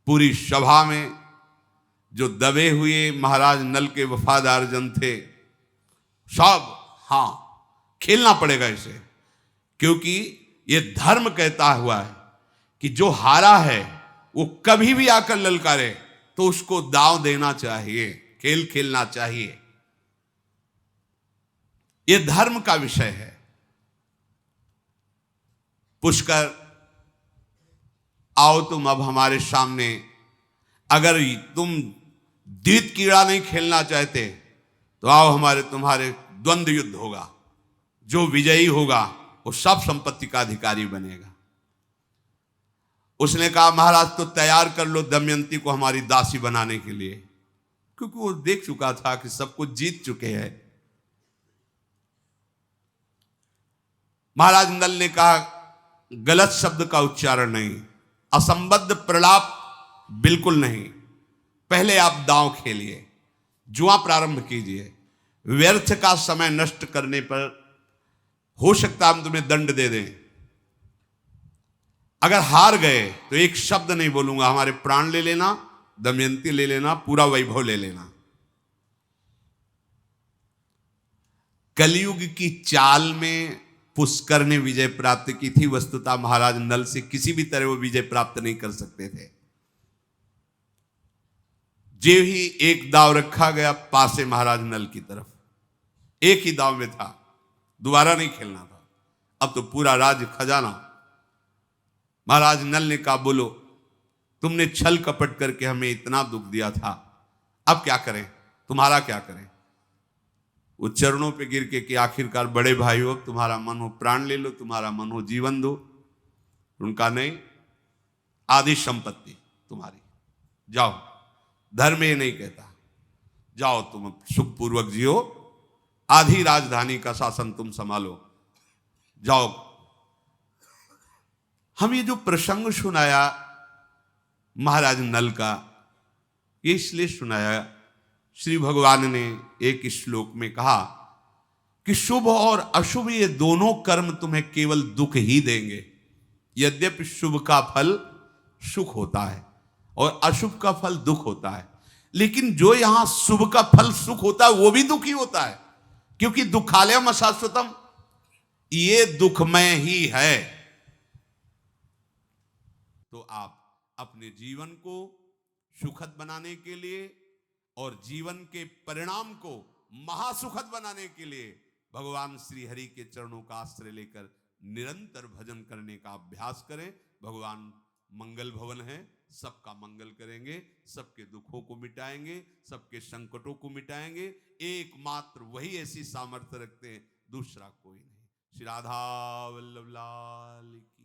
पूरी सभा में जो दबे हुए महाराज नल के वफादार जन थे, सब हां, खेलना पड़ेगा इसे, क्योंकि ये धर्म कहता हुआ है कि जो हारा है वो कभी भी आकर ललकारे तो उसको दांव देना चाहिए, खेल खेलना चाहिए। ये धर्म का विषय है। पुष्कर, आओ तुम अब हमारे सामने। अगर तुम द्वित कीड़ा नहीं खेलना चाहते तो आओ, तुम्हारे द्वंद्व युद्ध होगा। जो विजयी होगा वो सब संपत्ति का अधिकारी बनेगा। उसने कहा महाराज तो तैयार कर लो दमयंती को हमारी दासी बनाने के लिए, क्योंकि वो देख चुका था कि सब कुछ जीत चुके हैं। महाराज नल ने कहा गलत शब्द का उच्चारण नहीं, असंबद्ध प्रलाप बिल्कुल नहीं, पहले आप दांव खेलिए, जुआ प्रारंभ कीजिए। व्यर्थ का समय नष्ट करने पर हो सकता हम तुम्हें दंड दे दें। अगर हार गए तो एक शब्द नहीं बोलूंगा, हमारे प्राण ले लेना, दमयंती ले लेना, पूरा वैभव ले लेना। कलयुग की चाल में पुष्कर ने विजय प्राप्त की थी, वस्तुतः महाराज नल से किसी भी तरह वो विजय प्राप्त नहीं कर सकते थे। जो ही एक दाव रखा गया पासे महाराज नल की तरफ, एक ही दाव में था, दोबारा नहीं खेलना था। अब तो पूरा राज्य खजाना। महाराज नल ने कहा बोलो, तुमने छल कपट करके हमें इतना दुख दिया था, अब क्या करें, तुम्हारा क्या करें। वो चरणों पे गिर के कि आखिरकार बड़े भाई हो, तुम्हारा मन हो प्राण ले लो, तुम्हारा मन हो जीवन दो। उनका नहीं, आधी संपत्ति तुम्हारी, जाओ, धर्म ये नहीं कहता, जाओ तुम सुखपूर्वक जियो, आधी राजधानी का शासन तुम संभालो, जाओ। हम ये जो प्रसंग सुनाया महाराज नल का, ये इसलिए सुनाया, श्री भगवान ने एक श्लोक में कहा कि शुभ और अशुभ ये दोनों कर्म तुम्हें केवल दुख ही देंगे। यद्यपि शुभ का फल सुख होता है और अशुभ का फल दुख होता है, लेकिन जो यहां शुभ का फल सुख होता है वो भी दुख ही होता है, क्योंकि दुखालयम अशाश्वतम, ये दुखमय ही है। तो आप अपने जीवन को सुखद बनाने के लिए और जीवन के परिणाम को महासुखद बनाने के लिए भगवान श्री हरि के चरणों का आश्रय लेकर निरंतर भजन करने का अभ्यास करें। भगवान मंगल भवन है, सबका मंगल करेंगे, सबके दुखों को मिटाएंगे, सबके संकटों को मिटाएंगे। एकमात्र वही ऐसी सामर्थ्य रखते हैं, दूसरा कोई नहीं। श्री राधा वल्लभ लाल की।